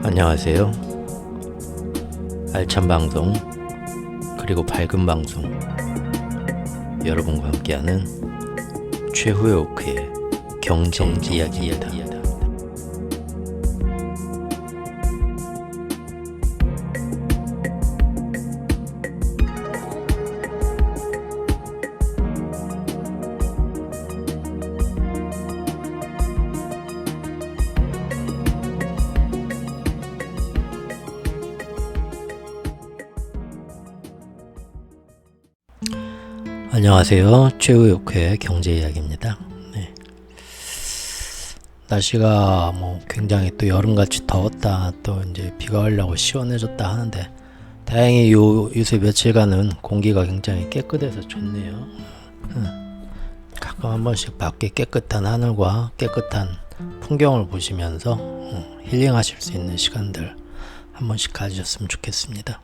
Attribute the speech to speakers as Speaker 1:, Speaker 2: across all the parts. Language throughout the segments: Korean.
Speaker 1: 안녕하세요. 알찬 방송 그리고 밝은 방송 여러분과 함께하는 최후의 오크의 경제 이야기입니다. 안녕하세요. 최후의 오크의 경제 이야기입니다. 네. 날씨가 굉장히 또 여름같이 더웠다, 또 이제 비가 오려고 시원해졌다 하는데, 다행히 요새 며칠간은 공기가 굉장히 깨끗해서 좋네요. 가끔 한 번씩 밖에 깨끗한 하늘과 깨끗한 풍경을 보시면서 힐링하실 수 있는 시간들 한 번씩 가지셨으면 좋겠습니다.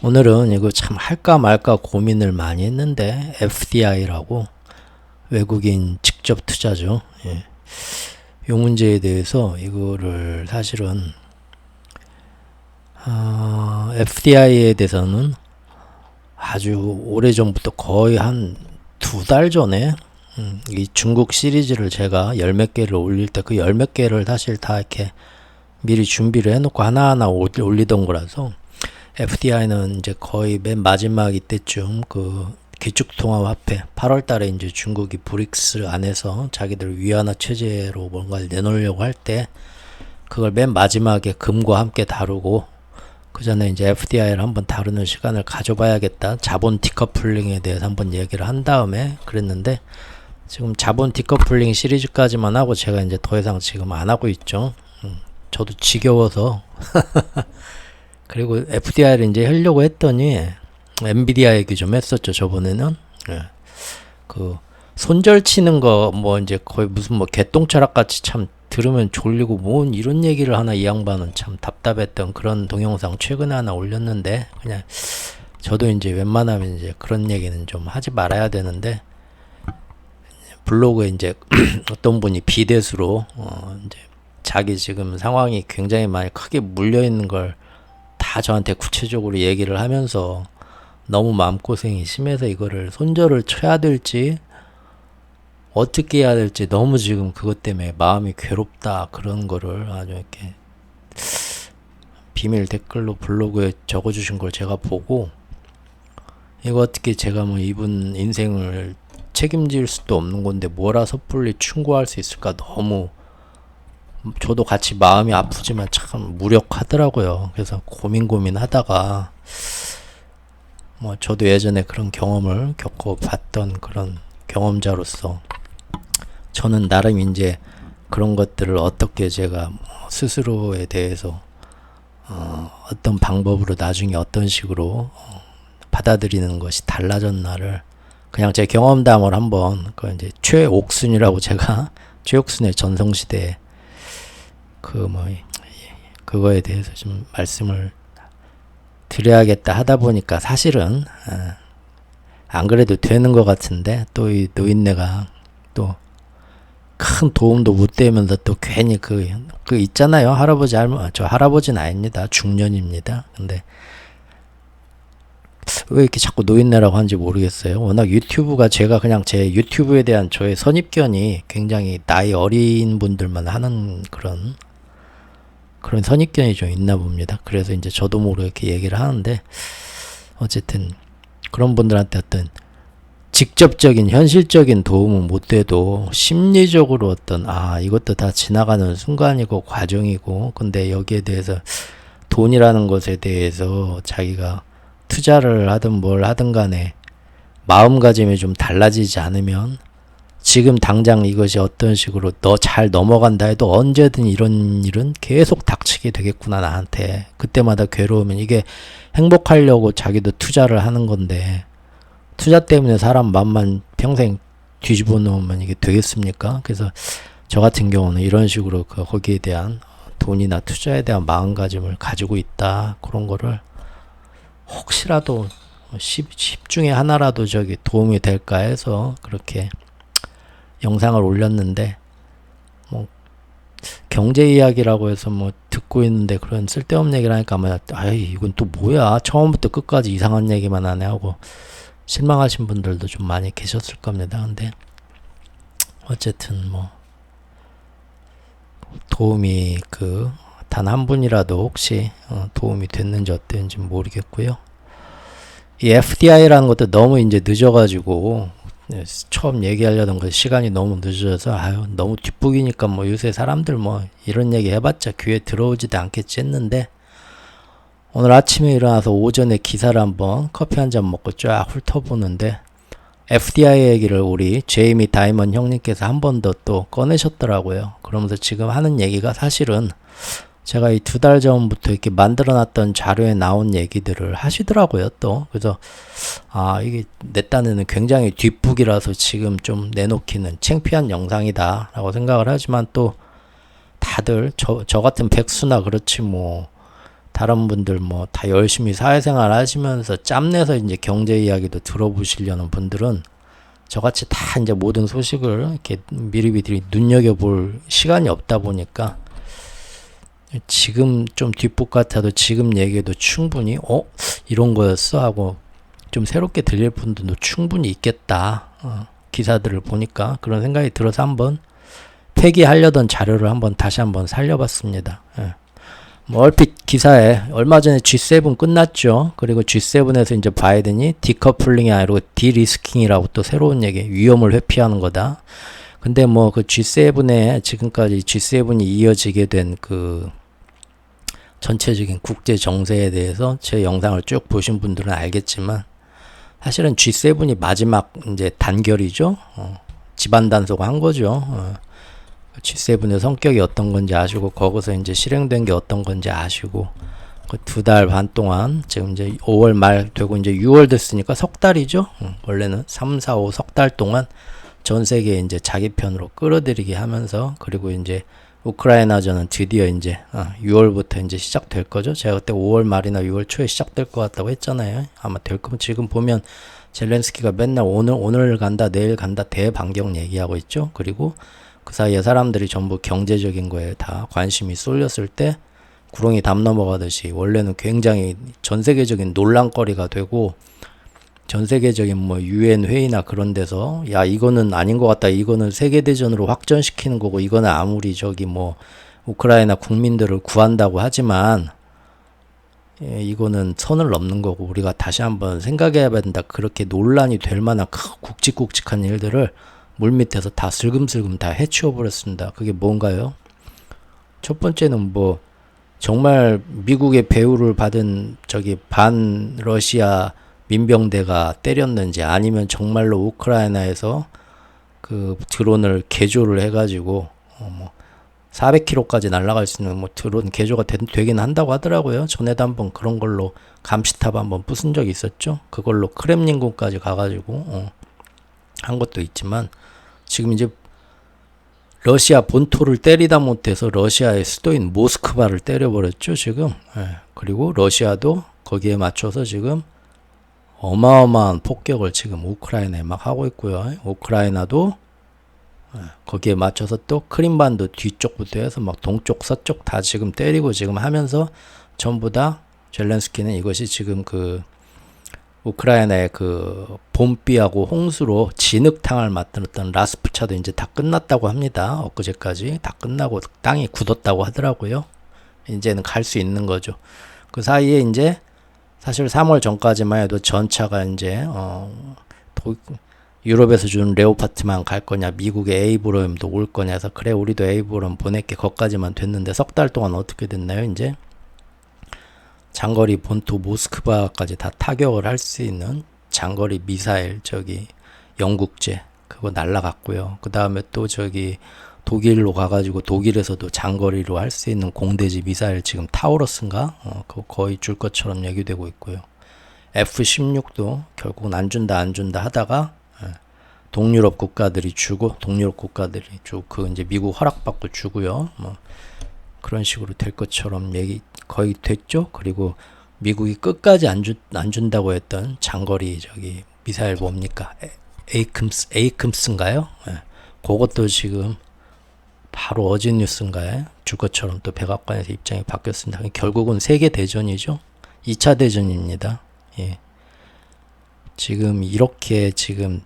Speaker 1: 오늘은 이거 참 할까 말까 고민을 많이 했는데, FDI라고 외국인 직접 투자죠. 예. 이 문제에 대해서 이거를 사실은 FDI에 대해서는 아주 오래전부터 거의 한 2달 전에 이 중국 시리즈를 제가 10몇 개를 올릴 때 그 10몇 개를 사실 다 이렇게 미리 준비를 해놓고 하나하나 올리던 거라서, FDI는 이제 거의 맨 마지막 이때쯤 그 기축통화화폐 8월 달에 이제 중국이 브릭스 안에서 자기들 위안화 체제로 뭔가를 내놓으려고 할 때 그걸 맨 마지막에 금과 함께 다루고, 그 전에 이제 FDI를 한번 다루는 시간을 가져봐야겠다, 자본 디커플링에 대해서 한번 얘기를 한 다음에 그랬는데, 지금 자본 디커플링 시리즈까지만 하고 제가 이제 더 이상 지금 안 하고 있죠. 저도 지겨워서 그리고 FDI를 이제 하려고 했더니 엔비디아 얘기 좀 했었죠, 저번에는. 예. 그 손절 치는 거 이제 거의 무슨 개똥철학 같이 참 들으면 졸리고 뭔 이런 얘기를 하나, 이 양반은 참 답답했던 그런 동영상 최근에 하나 올렸는데, 그냥 저도 이제 웬만하면 이제 그런 얘기는 좀 하지 말아야 되는데, 블로그에 이제 어떤 분이 비대수로 이제 자기 지금 상황이 굉장히 많이 크게 물려 있는 걸 다 저한테 구체적으로 얘기를 하면서 너무 마음고생이 심해서 이거를 손절을 쳐야 될지 어떻게 해야 될지 너무 지금 그것 때문에 마음이 괴롭다, 그런 거를 아주 이렇게 비밀 댓글로 블로그에 적어주신 걸 제가 보고, 이거 어떻게 제가 이분 인생을 책임질 수도 없는 건데 뭐라 섣불리 충고할 수 있을까, 너무 저도 같이 마음이 아프지만 참 무력하더라고요. 그래서 고민하다가 저도 예전에 그런 경험을 겪어봤던 그런 경험자로서 저는 나름 이제 그런 것들을 어떻게 제가 스스로에 대해서 어떤 방법으로 나중에 어떤 식으로 받아들이는 것이 달라졌나를 그냥 제 경험담을 한번, 그 이제 최옥순이라고, 제가 최옥순의 전성시대에 그거에 대해서 좀 말씀을 드려야겠다 하다 보니까, 사실은 안 그래도 되는 것 같은데, 또 이 노인네가 또 큰 도움도 못 되면서 또 괜히 그 있잖아요, 할아버지 저 할아버지는 아닙니다, 중년입니다. 근데 왜 이렇게 자꾸 노인네라고 하는지 모르겠어요. 워낙 유튜브가, 제가 그냥 제 유튜브에 대한 저의 선입견이 굉장히 나이 어린 분들만 하는 그런 선입견이 좀 있나 봅니다. 그래서 이제 저도 모르게 이렇게 얘기를 하는데, 어쨌든 그런 분들한테 어떤 직접적인 현실적인 도움은 못 돼도 심리적으로 어떤 이것도 다 지나가는 순간이고 과정이고, 근데 여기에 대해서 돈이라는 것에 대해서 자기가 투자를 하든 뭘 하든 간에 마음가짐이 좀 달라지지 않으면, 지금 당장 이것이 어떤 식으로 잘 넘어간다 해도 언제든 이런 일은 계속 닥치게 되겠구나, 나한테. 그때마다 괴로우면, 이게 행복하려고 자기도 투자를 하는 건데, 투자 때문에 사람 마음만 평생 뒤집어 놓으면 이게 되겠습니까? 그래서 저 같은 경우는 이런 식으로 거기에 대한 돈이나 투자에 대한 마음가짐을 가지고 있다, 그런 거를 혹시라도 10 중에 하나라도 도움이 될까 해서 그렇게 영상을 올렸는데, 경제 이야기라고 해서 듣고 있는데 그런 쓸데없는 얘기를 하니까 아마 아이 이건 또 뭐야 처음부터 끝까지 이상한 얘기만 하네 하고 실망하신 분들도 좀 많이 계셨을 겁니다. 근데 어쨌든 뭐 도움이 단 한 분이라도 혹시 도움이 됐는지 어땠는지 모르겠고요. 이 FDI라는 것도 너무 이제 늦어가지고 처음 얘기하려던 거 시간이 너무 늦어져서 아유 너무 뒷북이니까 뭐 요새 사람들 뭐 이런 얘기 해봤자 귀에 들어오지도 않겠지 했는데 오늘 아침에 일어나서 오전에 기사를 한번 커피 한 잔 먹고 쫙 훑어보는데 FDI 얘기를 우리 제이미 다이먼 형님께서 한 번 더 또 꺼내셨더라고요. 그러면서 지금 하는 얘기가 사실은 제가 이 2달 전부터 이렇게 만들어놨던 자료에 나온 얘기들을 하시더라고요, 또. 그래서, 이게 내 딴에는 굉장히 뒷북이라서 지금 좀 내놓기는 창피한 영상이다, 라고 생각을 하지만 또 다들 저 같은 백수나 그렇지 뭐, 다른 분들 뭐 다 열심히 사회생활 하시면서 짬내서 이제 경제 이야기도 들어보시려는 분들은 저같이 다 이제 모든 소식을 이렇게 미리미리 눈여겨볼 시간이 없다 보니까 지금 좀 뒷북 같아도 지금 얘기해도 충분히 이런 거였어 하고 좀 새롭게 들릴 분들도 충분히 있겠다. 기사들을 보니까 그런 생각이 들어서 한번 폐기하려던 자료를 한번 다시 한번 살려봤습니다. 뭐 얼핏 기사에 얼마 전에 G7 끝났죠. 그리고 G7에서 이제 바이든이 디커플링이 아니고 디리스킹이라고 또 새로운 얘기, 위험을 회피하는 거다. 근데 뭐 그 G7에 지금까지 G7이 이어지게 된 전체적인 국제 정세에 대해서 제 영상을 쭉 보신 분들은 알겠지만 사실은 G7이 마지막 이제 단결이죠. 집안 단속을 한 거죠. G7의 성격이 어떤 건지 아시고 거기서 이제 실행된 게 어떤 건지 아시고 그 2달 반 동안 지금 이제 5월 말 되고 이제 6월 됐으니까 석 달이죠. 원래는 3, 4, 5 석 달 동안 전 세계 이제 자기 편으로 끌어들이게 하면서 그리고 이제 우크라이나전은 드디어 이제 6월부터 이제 시작될 거죠. 제가 그때 5월 말이나 6월 초에 시작될 것 같다고 했잖아요. 아마 될 거면 지금 보면 젤렌스키가 맨날 오늘 간다 내일 간다 대반경 얘기하고 있죠. 그리고 그 사이에 사람들이 전부 경제적인 거에 다 관심이 쏠렸을 때 구렁이 담 넘어가듯이 원래는 굉장히 전 세계적인 논란거리가 되고 전 세계적인 뭐 유엔 회의나 그런 데서 야 이거는 아닌 것 같다. 이거는 세계대전으로 확전시키는 거고 이거는 아무리 뭐 우크라이나 국민들을 구한다고 하지만 이거는 선을 넘는 거고 우리가 다시 한번 생각해야 된다. 그렇게 논란이 될 만한 굵직굵직한 일들을 물밑에서 다 슬금슬금 다 해치워 버렸습니다. 그게 뭔가요? 첫 번째는 뭐 정말 미국의 배후를 받은 반 러시아 민병대가 때렸는지 아니면 정말로 우크라이나에서 그 드론을 개조를 해가지고 뭐 400km까지 날아갈 수 있는 뭐 드론 개조가 되긴 한다고 하더라고요. 전에도 한번 그런 걸로 감시탑 한번 부순 적이 있었죠. 그걸로 크렘린궁까지 가가지고 한 것도 있지만 지금 이제 러시아 본토를 때리다 못해서 러시아의 수도인 모스크바를 때려버렸죠 지금. 그리고 러시아도 거기에 맞춰서 지금 어마어마한 폭격을 지금 우크라이나에 막 하고 있고요. 우크라이나도 거기에 맞춰서 또 크림반도 뒤쪽부터 해서 막 동쪽 서쪽 다 지금 때리고 지금 하면서 전부 다 젤렌스키는 이것이 지금 우크라이나의 봄비하고 홍수로 진흙탕을 만들었던 라스푸차도 이제 다 끝났다고 합니다. 엊그제까지 다 끝나고 땅이 굳었다고 하더라고요. 이제는 갈 수 있는 거죠. 그 사이에 이제 사실 3월 전까지만 해도 전차가 이제 유럽에서 준 레오파트만 갈 거냐, 미국의 에이브럼도 올 거냐 해서 그래 우리도 에이브럼 보낼게 거기까지만 됐는데 석 달 동안 어떻게 됐나요? 이제 장거리 본토 모스크바까지 다 타격을 할 수 있는 장거리 미사일 영국제 그거 날라갔고요. 그 다음에 또 독일로 가가지고 독일에서도 장거리로 할 수 있는 공대지 미사일 지금 타우러스인가? 그거 거의 줄 것처럼 얘기되고 있고요. F-16도 결국은 안 준다 하다가 동유럽 국가들이 주고 이제 미국 허락받고 주고요. 뭐 그런 식으로 될 것처럼 얘기 거의 됐죠. 그리고 미국이 끝까지 안 준다고 했던 장거리 미사일 뭡니까? 에이큼스인가요? 그것도 지금 바로 어제 뉴스인가에 줄 것처럼 또 백악관에서 입장이 바뀌었습니다. 결국은 세계 대전이죠. 2차 대전입니다. 예. 지금 이렇게 지금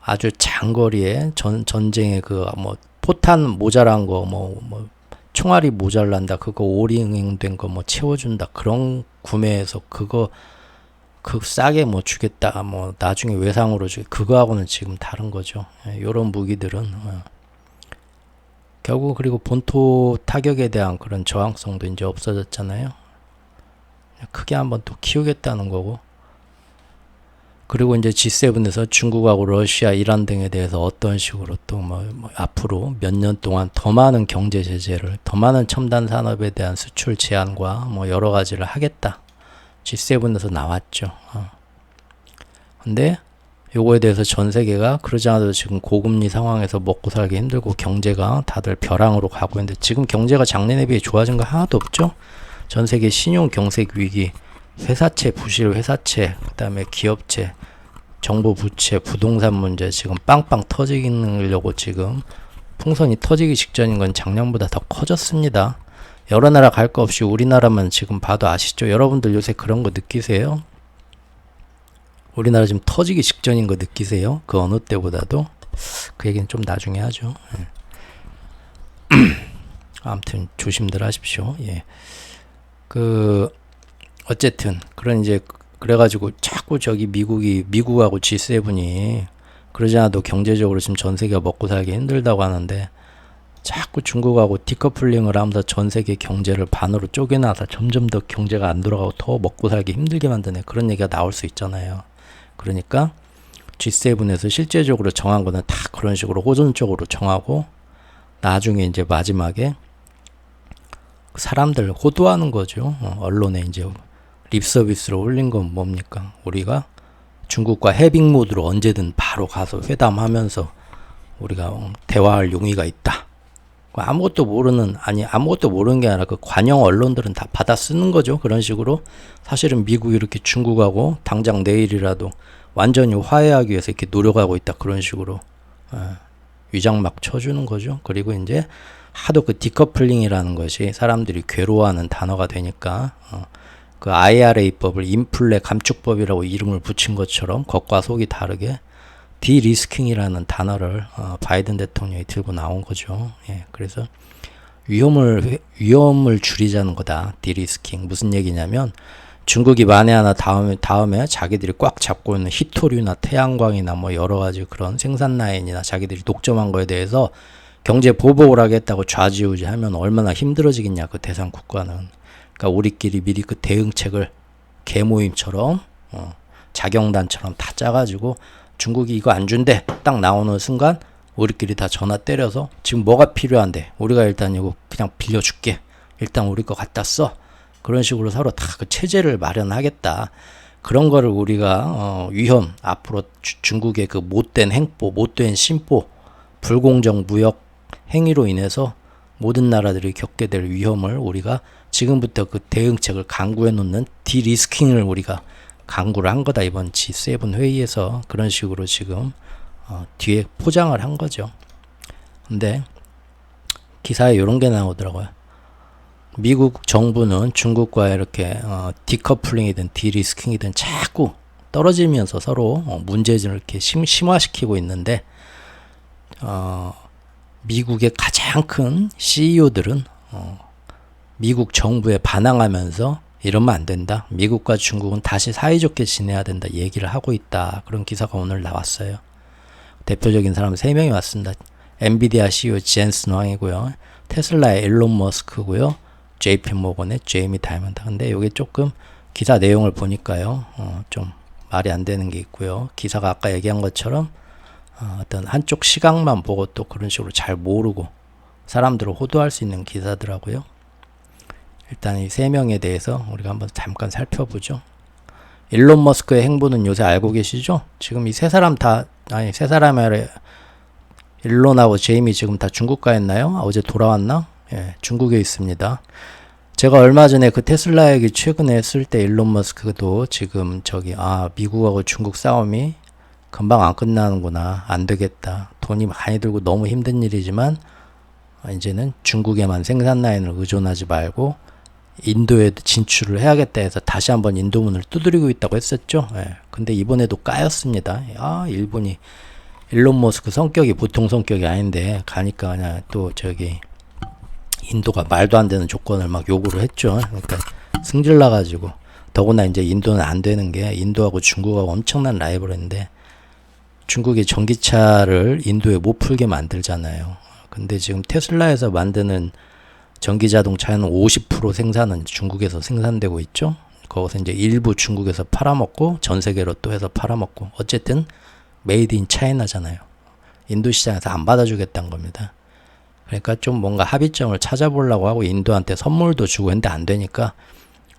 Speaker 1: 아주 장거리에 전쟁에 그 뭐 포탄 모자란 거 뭐 총알이 모자란다 그거 오링된 거 뭐 채워준다 그런 구매해서 그거 그 싸게 뭐 주겠다 뭐 나중에 외상으로 주 그거하고는 지금 다른 거죠. 요런 무기들은 결국 그리고 본토 타격에 대한 그런 저항성도 이제 없어졌잖아요. 크게 한번 또 키우겠다는 거고. 그리고 이제 G7에서 중국하고 러시아, 이란 등에 대해서 어떤 식으로 또 뭐 앞으로 몇 년 동안 더 많은 경제 제재를, 더 많은 첨단 산업에 대한 수출 제한과 뭐 여러 가지를 하겠다. G7에서 나왔죠. 근데 요거에 대해서 전 세계가 그러지 않아도 지금 고금리 상황에서 먹고 살기 힘들고 경제가 다들 벼랑으로 가고 있는데 지금 경제가 작년에 비해 좋아진 거 하나도 없죠. 전 세계 신용 경색 위기, 회사채 부실 회사채, 그다음에 기업채, 정부 부채, 부동산 문제 지금 빵빵 터지려고 지금 풍선이 터지기 직전인 건 작년보다 더 커졌습니다. 여러 나라 갈 거 없이 우리나라만 지금 봐도 아시죠? 여러분들 요새 그런 거 느끼세요? 우리나라 지금 터지기 직전인 거 느끼세요? 그 어느 때보다도? 그 얘기는 좀 나중에 하죠. 아무튼 조심들 하십시오. 예. 어쨌든 그런 이제 그래가지고 자꾸 저기 미국하고 G7이 그러지 않아도 경제적으로 지금 전 세계가 먹고 살기 힘들다고 하는데 자꾸 중국하고 디커플링을 하면서 전 세계 경제를 반으로 쪼개놔서 점점 더 경제가 안 돌아가고 더 먹고 살기 힘들게 만드네. 그런 얘기가 나올 수 있잖아요. 그러니까 G7에서 실제적으로 정한 거는 다 그런 식으로 호전적으로 정하고 나중에 이제 마지막에 사람들 호도하는 거죠. 언론에 이제 립서비스로 올린 건 뭡니까? 우리가 중국과 해빙 모드로 언제든 바로 가서 회담하면서 우리가 대화할 용의가 있다. 아무것도 모르는 게 아니라 그 관영 언론들은 다 받아 쓰는 거죠. 그런 식으로 사실은 미국이 이렇게 중국하고 당장 내일이라도 완전히 화해하기 위해서 이렇게 노력하고 있다. 그런 식으로 위장막 쳐주는 거죠. 그리고 이제 하도 그 디커플링이라는 것이 사람들이 괴로워하는 단어가 되니까 그 IRA법을 인플레 감축법이라고 이름을 붙인 것처럼 겉과 속이 다르게 디리스킹이라는 단어를 바이든 대통령이 들고 나온 거죠. 예, 그래서 위험을 줄이자는 거다. 디리스킹 무슨 얘기냐면 중국이 만에 하나 다음에 자기들이 꽉 잡고 있는 히토류나 태양광이나 뭐 여러 가지 그런 생산 라인이나 자기들이 독점한 거에 대해서 경제 보복을 하겠다고 좌지우지하면 얼마나 힘들어지겠냐 그 대상 국가는. 그러니까 우리끼리 미리 그 대응책을 개모임처럼 자경단처럼 다 짜가지고 중국이 이거 안 준대 딱 나오는 순간 우리끼리 다 전화 때려서 지금 뭐가 필요한데 우리가 일단 이거 그냥 빌려줄게. 일단 우리 거 갖다 써. 그런 식으로 서로 다 그 체제를 마련하겠다. 그런 거를 우리가 위험 앞으로 중국의 그 못된 행보, 못된 심보, 불공정 무역 행위로 인해서 모든 나라들이 겪게 될 위험을 우리가 지금부터 그 대응책을 강구해 놓는 디리스킹을 우리가 강구를 한 거다. 이번 G7 회의에서 그런 식으로 지금 뒤에 포장을 한 거죠. 근데 기사에 이런 게 나오더라고요. 미국 정부는 중국과 이렇게 디커플링이든 디리스킹이든 자꾸 떨어지면서 서로 문제를 이렇게 심화시키고 있는데 미국의 가장 큰 CEO들은 미국 정부에 반항하면서 이러면 안 된다. 미국과 중국은 다시 사이좋게 지내야 된다. 얘기를 하고 있다. 그런 기사가 오늘 나왔어요. 대표적인 사람 3명이 왔습니다. 엔비디아 CEO 젠슨 황이고요. 테슬라의 일론 머스크고요. JP 모건의 제이미 다이먼드. 근데 이게 조금 기사 내용을 보니까요. 좀 말이 안 되는 게 있고요. 기사가 아까 얘기한 것처럼 어떤 한쪽 시각만 보고 또 그런 식으로 잘 모르고 사람들을 호도할 수 있는 기사더라고요. 일단 이 3명에 대해서 우리가 한번 잠깐 살펴보죠. 일론 머스크의 행보는 요새 알고 계시죠? 지금 이 세 사람이 아니라 일론하고 제이미 지금 다 중국 가 있나요? 어제 돌아왔나? 예, 중국에 있습니다. 제가 얼마 전에 그 테슬라 얘기 최근에 했을 때 일론 머스크도 지금 미국하고 중국 싸움이 금방 안 끝나는구나. 안 되겠다. 돈이 많이 들고 너무 힘든 일이지만 이제는 중국에만 생산 라인을 의존하지 말고 인도에 진출을 해야겠다 해서 다시 한번 인도 문을 두드리고 있다고 했었죠. 예. 근데 이번에도 까였습니다. 아, 일본이 일론 머스크 성격이 보통 성격이 아닌데 가니까 그냥 또 저기 인도가 말도 안 되는 조건을 막 요구를 했죠. 그러니까 승질 나가지고 더구나 이제 인도는 안 되는 게 인도하고 중국하고 엄청난 라이벌인데 중국이 전기차를 인도에 못 풀게 만들잖아요. 근데 지금 테슬라에서 만드는 전기 자동차는 50% 생산은 중국에서 생산되고 있죠. 거기서 이제 일부 중국에서 팔아먹고 전 세계로 또 해서 팔아먹고 어쨌든 메이드 인 차이나잖아요. 인도 시장에서 안 받아주겠다는 겁니다. 그러니까 좀 뭔가 합의점을 찾아보려고 하고 인도한테 선물도 주고 했는데 안 되니까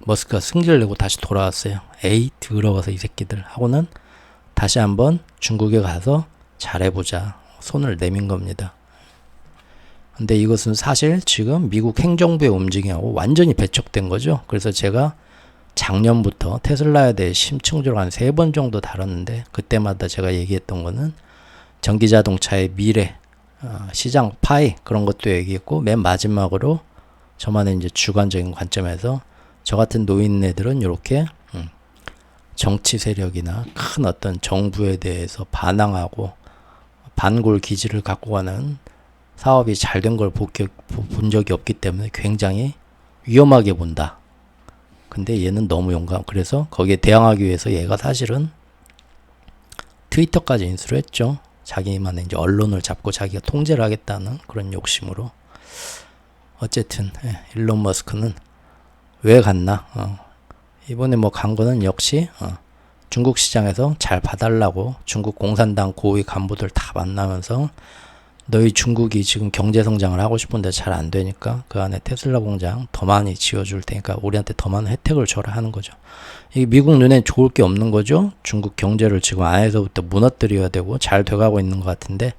Speaker 1: 머스크가 승질 내고 다시 돌아왔어요. 에이 더러워서 이 새끼들 하고는 다시 한번 중국에 가서 잘해보자 손을 내민 겁니다. 근데 이것은 사실 지금 미국 행정부의 움직임하고 완전히 배척된 거죠. 그래서 제가 작년부터 테슬라에 대해 심층적으로 한 3번 정도 다뤘는데 그때마다 제가 얘기했던 거는 전기자동차의 미래, 시장 파이 그런 것도 얘기했고 맨 마지막으로 저만의 이제 주관적인 관점에서 저 같은 노인네들은 이렇게 정치 세력이나 큰 어떤 정부에 대해서 반항하고 반골 기질을 갖고 가는 사업이 잘 된 걸 본 적이 없기 때문에 굉장히 위험하게 본다. 근데 얘는 너무 용감. 그래서 거기에 대항하기 위해서 얘가 사실은 트위터까지 인수를 했죠. 자기만의 이제 언론을 잡고 자기가 통제를 하겠다는 그런 욕심으로. 어쨌든 일론 머스크는 왜 갔나? 이번에 뭐 간 거는 역시 중국 시장에서 잘 봐달라고 중국 공산당 고위 간부들 다 만나면서 너희 중국이 지금 경제 성장을 하고 싶은데 잘 안 되니까 그 안에 테슬라 공장 더 많이 지어줄 테니까 우리한테 더 많은 혜택을 줘라 하는 거죠. 이게 미국 눈엔 좋을 게 없는 거죠. 중국 경제를 지금 안에서부터 무너뜨려야 되고 잘 돼가고 있는 것 같은데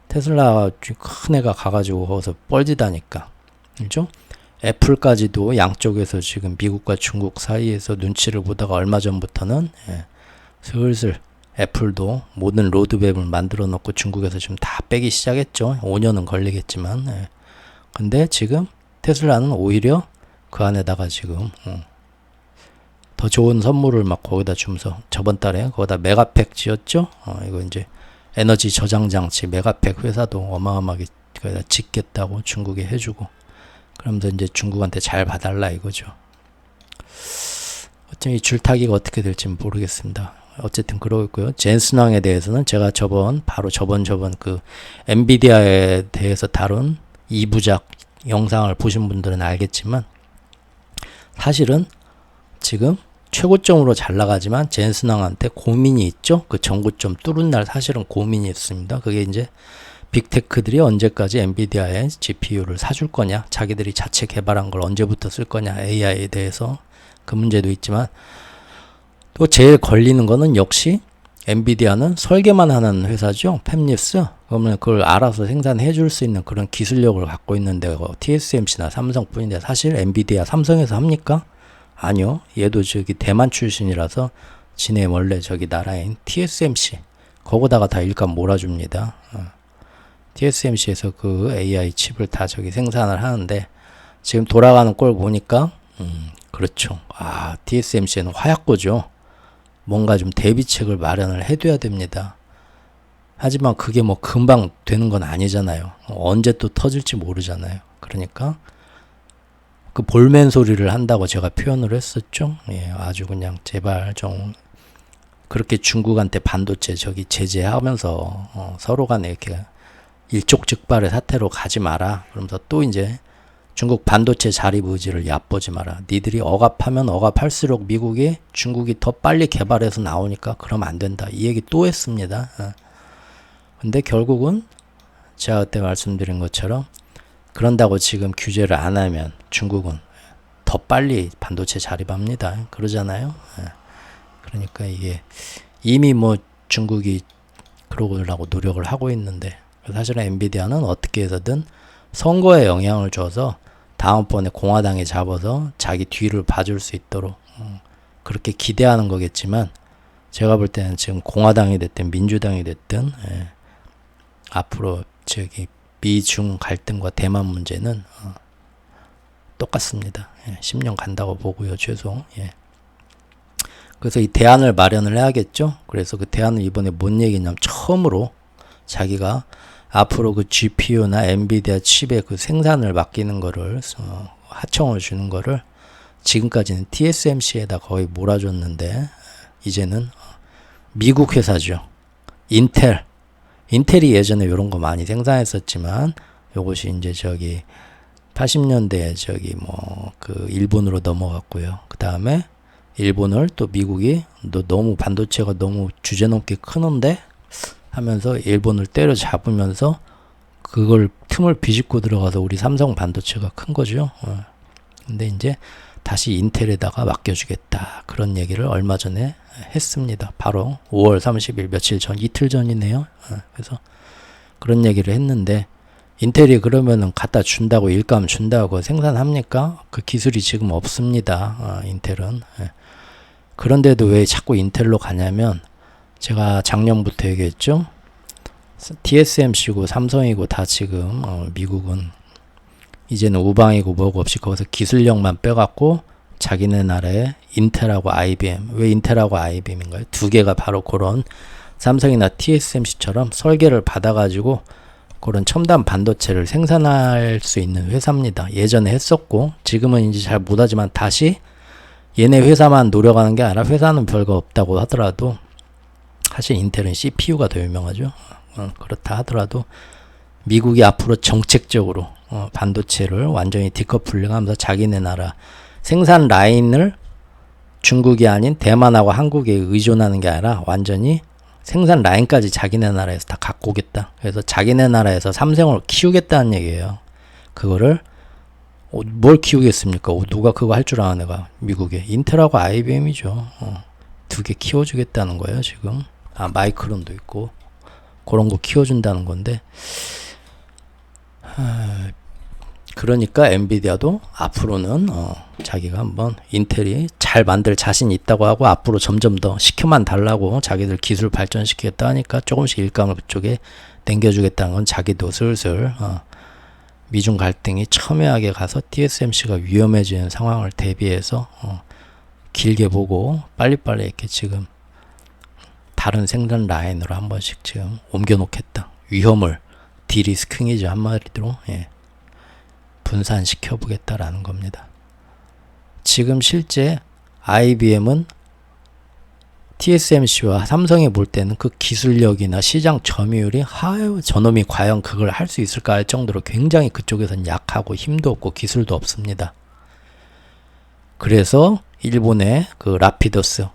Speaker 1: 테슬라 큰 애가 가가지고 거기서 뻘짓하니까 그죠? 애플까지도 양쪽에서 지금 미국과 중국 사이에서 눈치를 보다가 얼마 전부터는 슬슬 애플도 모든 로드맵을 만들어 놓고 중국에서 지금 다 빼기 시작했죠. 5년은 걸리겠지만. 근데 지금 테슬라는 오히려 그 안에다가 지금 더 좋은 선물을 막 거기다 주면서 저번 달에 거기다 메가팩 지었죠. 이거 이제 에너지 저장 장치 메가팩 회사도 어마어마하게 거기다 짓겠다고 중국에 해주고 그러면서 이제 중국한테 잘 봐달라 이거죠. 어쩜 이 줄타기가 어떻게 될지 모르겠습니다. 어쨌든 그러고 있고요. 젠슨왕에 대해서는 제가 저번 그 엔비디아에 대해서 다룬 2부작 영상을 보신 분들은 알겠지만 사실은 지금 최고점으로 잘 나가지만 젠슨왕한테 고민이 있죠. 그 전고점 뚫은 날 사실은 고민이 있습니다. 그게 이제 빅테크들이 언제까지 엔비디아의 GPU를 사줄 거냐, 자기들이 자체 개발한 걸 언제부터 쓸 거냐, AI에 대해서 그 문제도 있지만 또 제일 걸리는 거는 역시 엔비디아는 설계만 하는 회사죠. 팹립스. 그러면 그걸 알아서 생산해 줄 수 있는 그런 기술력을 갖고 있는데 TSMC나 삼성뿐인데 사실 엔비디아 삼성에서 합니까? 아니요. 얘도 저기 대만 출신이라서 지네 원래 저기 나라인 TSMC 거기다가 다 일감 몰아줍니다. TSMC에서 그 AI 칩을 다 저기 생산을 하는데 지금 돌아가는 꼴 보니까 그렇죠. TSMC는 화약고죠. 뭔가 좀 대비책을 마련을 해둬야 됩니다. 하지만 그게 뭐 금방 되는 건 아니잖아요. 언제 또 터질지 모르잖아요. 그러니까 그 볼멘 소리를 한다고 제가 표현을 했었죠. 아주 그냥 제발 좀 그렇게 중국한테 반도체 저기 제재하면서 서로 간에 이렇게 일촉즉발의 사태로 가지 마라. 그러면서 또 이제 중국 반도체 자립 의지를 얕보지 마라. 니들이 억압하면 억압할수록 미국이 중국이 더 빨리 개발해서 나오니까 그러면 안 된다. 이 얘기 또 했습니다. 근데 결국은 제가 그때 말씀드린 것처럼 그런다고 지금 규제를 안 하면 중국은 더 빨리 반도체 자립합니다. 그러잖아요. 그러니까 이게 이미 뭐 중국이 그러려고 노력을 하고 있는데 사실은 엔비디아는 어떻게 해서든 선거에 영향을 줘서 다음번에 공화당이 잡아서 자기 뒤를 봐줄 수 있도록 그렇게 기대하는 거겠지만 제가 볼 때는 지금 공화당이 됐든 민주당이 됐든 앞으로 저기 미중 갈등과 대만 문제는 똑같습니다. 10년 간다고 보고요, 최소. 그래서 이 대안을 마련을 해야겠죠. 그래서 그 대안을 이번에 뭔 얘기냐면 처음으로 자기가 앞으로 그 GPU나 엔비디아 칩의 그 생산을 맡기는 거를 하청을 주는 거를 지금까지는 TSMC에다 거의 몰아줬는데 이제는 미국 회사죠. 인텔이 예전에 이런 거 많이 생산했었지만 요것이 이제 80년대에 그 일본으로 넘어갔고요. 그 다음에 일본을 또 미국이 너무 반도체가 너무 주제넘게 크는데 하면서 일본을 때려잡으면서 그걸 틈을 비집고 들어가서 우리 삼성 반도체가 큰 거죠. 근데 이제 다시 인텔에다가 맡겨주겠다. 그런 얘기를 얼마 전에 했습니다. 바로 5월 30일 며칠 전, 이틀 전이네요. 그래서 그런 얘기를 했는데 인텔이 그러면은 갖다 준다고 일감 준다고 생산합니까? 그 기술이 지금 없습니다. 인텔은. 그런데도 왜 자꾸 인텔로 가냐면 제가 작년부터 얘기했죠. TSMC고 삼성이고 다 지금 미국은 이제는 우방이고 뭐고 없이 거기서 기술력만 빼갖고 자기네 나라에 인텔하고 IBM, 왜 인텔하고 IBM인가요? 두 개가 바로 그런 삼성이나 TSMC처럼 설계를 받아가지고 그런 첨단 반도체를 생산할 수 있는 회사입니다. 예전에 했었고 지금은 이제 잘 못하지만 다시 얘네 회사만 노력하는 게 아니라 회사는 별거 없다고 하더라도 사실 인텔은 CPU가 더 유명하죠. 그렇다 하더라도 미국이 앞으로 정책적으로 반도체를 완전히 디커플링하면서 자기네 나라 생산 라인을 중국이 아닌 대만하고 한국에 의존하는 게 아니라 완전히 생산 라인까지 자기네 나라에서 다 갖고 오겠다. 그래서 자기네 나라에서 삼성을 키우겠다는 얘기예요. 그거를 뭘 키우겠습니까? 누가 그거 할 줄 아나 내가 미국에 인텔하고 IBM이죠. 두 개 키워주겠다는 거예요 지금. 마이크론도 있고 그런 거 키워준다는 건데 그러니까 엔비디아도 앞으로는 자기가 한번 인텔이 잘 만들 자신 있다고 하고 앞으로 점점 더 시켜만 달라고 자기들 기술 발전시키겠다 하니까 조금씩 일감을 그쪽에 당겨주겠다는 건 자기도 슬슬 미중 갈등이 첨예하게 가서 TSMC가 위험해지는 상황을 대비해서 길게 보고 빨리빨리 이렇게 지금 다른 생산 라인으로 한 번씩 지금 옮겨 놓겠다. 위험을 디리스킹이죠. 한마디로 분산시켜 보겠다라는 겁니다. 지금 실제 IBM은 TSMC와 삼성이 볼 때는 그 기술력이나 시장 점유율이 저놈이 과연 그걸 할 수 있을까 할 정도로 굉장히 그쪽에선 약하고 힘도 없고 기술도 없습니다. 그래서 일본의 그 라피더스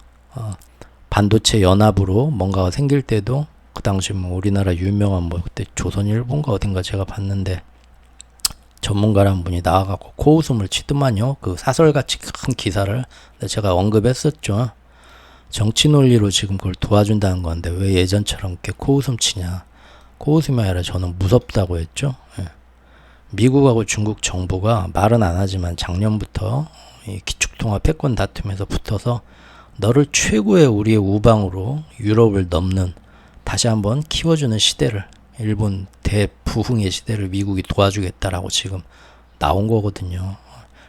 Speaker 1: 반도체 연합으로 뭔가가 생길 때도 그 당시 뭐 우리나라 유명한 그때 조선일보인가 어딘가 제가 봤는데 전문가란 분이 나와갖고 코웃음을 치더만요. 그 사설같이 큰 기사를 제가 언급했었죠. 정치 논리로 지금 그걸 도와준다는 건데 왜 예전처럼 이렇게 코웃음 치냐. 코웃음이 아니라 저는 무섭다고 했죠. 미국하고 중국 정부가 말은 안 하지만 작년부터 이 기축통화 패권 다툼에서 붙어서 너를 최고의 우리의 우방으로 유럽을 넘는 다시 한번 키워주는 시대를 일본 대부흥의 시대를 미국이 도와주겠다라고 지금 나온 거거든요.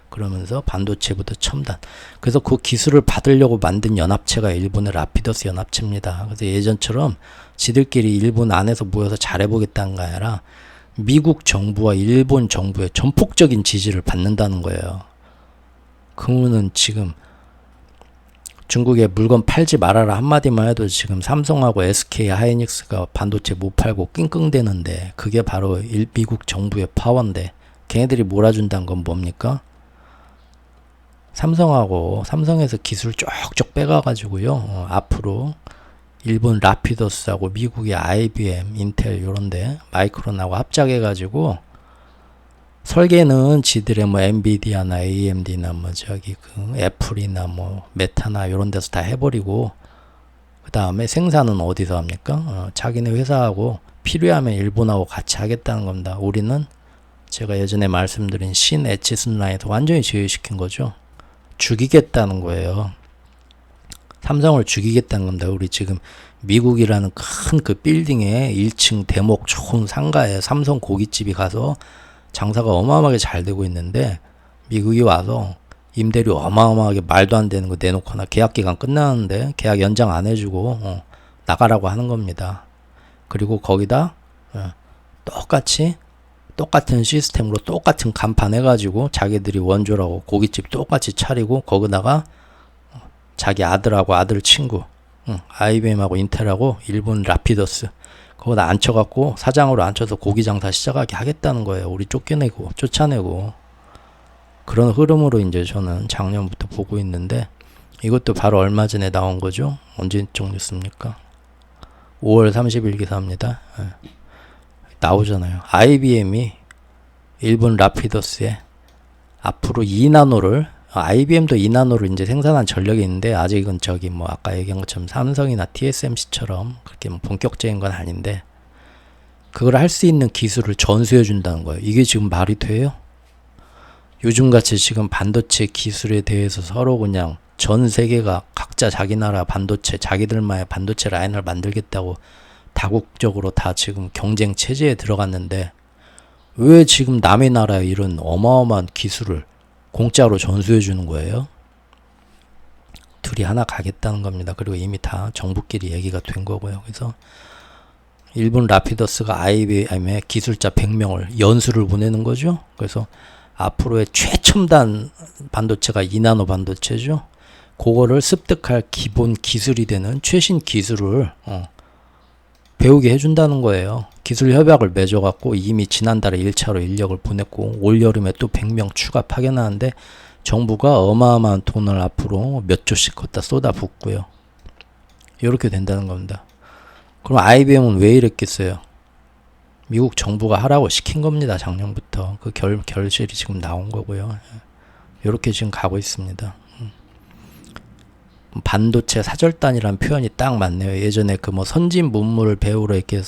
Speaker 1: 그러면서 반도체부터 첨단. 그래서 그 기술을 받으려고 만든 연합체가 일본의 라피더스 연합체입니다. 그래서 예전처럼 지들끼리 일본 안에서 모여서 잘해보겠다는 게 아니라 미국 정부와 일본 정부의 전폭적인 지지를 받는다는 거예요. 그러면은 지금 중국에 물건 팔지 말아라 한마디만 해도 지금 삼성하고 SK 하이닉스가 반도체 못 팔고 끙끙대는데 그게 바로 미국 정부의 파워인데 걔네들이 몰아준다는 건 뭡니까? 삼성에서 기술 쪽쪽 빼가가지고요. 앞으로 일본 라피더스하고 미국의 IBM, 인텔 요런데 마이크론하고 합작해가지고 설계는 지들의 뭐 엔비디아나 AMD나 그 애플이나 메타나 요런 데서 다 해버리고 그 다음에 생산은 어디서 합니까? 자기네 회사하고 필요하면 일본하고 같이 하겠다는 겁니다. 우리는 제가 예전에 말씀드린 신 에치슨 라인에서 완전히 제외시킨 거죠. 죽이겠다는 거예요. 삼성을 죽이겠다는 겁니다. 우리 지금 미국이라는 큰 그 빌딩에 1층 대목 좋은 상가에 삼성 고깃집이 가서 장사가 어마어마하게 잘 되고 있는데, 미국이 와서 임대료 어마어마하게 말도 안 되는 거 내놓거나 계약 기간 끝나는데 계약 연장 안 해주고 나가라고 하는 겁니다. 그리고 거기다 똑같은 시스템으로 똑같은 간판 해가지고 자기들이 원조라고 고깃집 똑같이 차리고, 거기다가 자기 아들하고 아들 친구 IBM하고 인텔하고 일본 라피더스 거기다 앉혀갖고 사장으로 앉혀서 고기 장사 시작하게 하겠다는 거예요. 우리 쫓아내고. 그런 흐름으로 이제 저는 작년부터 보고 있는데, 이것도 바로 얼마 전에 나온 거죠. 언제적 뉴스입니까? 5월 30일 기사입니다. 나오잖아요. IBM이 일본 라피더스에 앞으로 2나노를, IBM도 2나노를 이제 생산한 전력이 있는데, 아직은 저기 뭐 아까 얘기한 것처럼 삼성이나 TSMC처럼 그렇게 뭐 본격적인 건 아닌데, 그걸 할 수 있는 기술을 전수해 준다는 거예요. 이게 지금 말이 돼요? 요즘같이 지금 반도체 기술에 대해서 서로 그냥 전 세계가 각자 자기 나라 반도체, 자기들만의 반도체 라인을 만들겠다고 다국적으로 다 지금 경쟁 체제에 들어갔는데, 왜 지금 남의 나라에 이런 어마어마한 기술을 공짜로 전수해 주는 거예요? 둘이 하나 가겠다는 겁니다. 그리고 이미 다 정부끼리 얘기가 된 거고요. 그래서 일본 라피더스가 IBM의 기술자 100명을 연수를 보내는 거죠. 그래서 앞으로의 최첨단 반도체가 2나노 반도체죠. 그거를 습득할 기본 기술이 되는 최신 기술을 배우게 해준다는 거예요. 기술 협약을 맺어갖고 이미 지난달에 1차로 인력을 보냈고, 올여름에 또 100명 추가 파견하는데 정부가 어마어마한 돈을 앞으로 몇 조씩 걷다 쏟아붓고요. 이렇게 된다는 겁니다. 그럼 IBM은 왜 이랬겠어요? 미국 정부가 하라고 시킨 겁니다. 작년부터. 그 결실이 지금 나온 거고요. 이렇게 지금 가고 있습니다. 반도체 사절단이라는 표현이 딱 맞네요. 예전에 그 뭐 선진 문물을 배우러 이렇게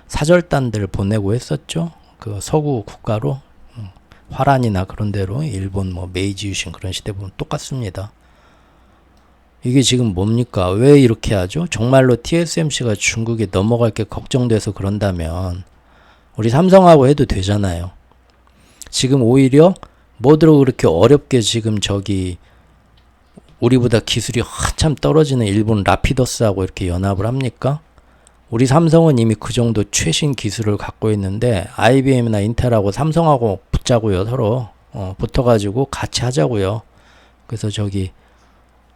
Speaker 1: 사절단들 보내고 했었죠. 그 서구 국가로 화란이나 그런 데로, 일본 뭐 메이지 유신 그런 시대 보면 똑같습니다. 이게 지금 뭡니까? 왜 이렇게 하죠? 정말로 TSMC가 중국에 넘어갈 게 걱정돼서 그런다면 우리 삼성하고 해도 되잖아요. 지금 오히려 뭐들어 그렇게 어렵게 지금 저기 우리보다 기술이 한참 떨어지는 일본 라피더스하고 이렇게 연합을 합니까? 우리 삼성은 이미 그 정도 최신 기술을 갖고 있는데, IBM이나 인텔하고 삼성하고 붙자고요. 서로 붙어가지고 같이 하자고요. 그래서 저기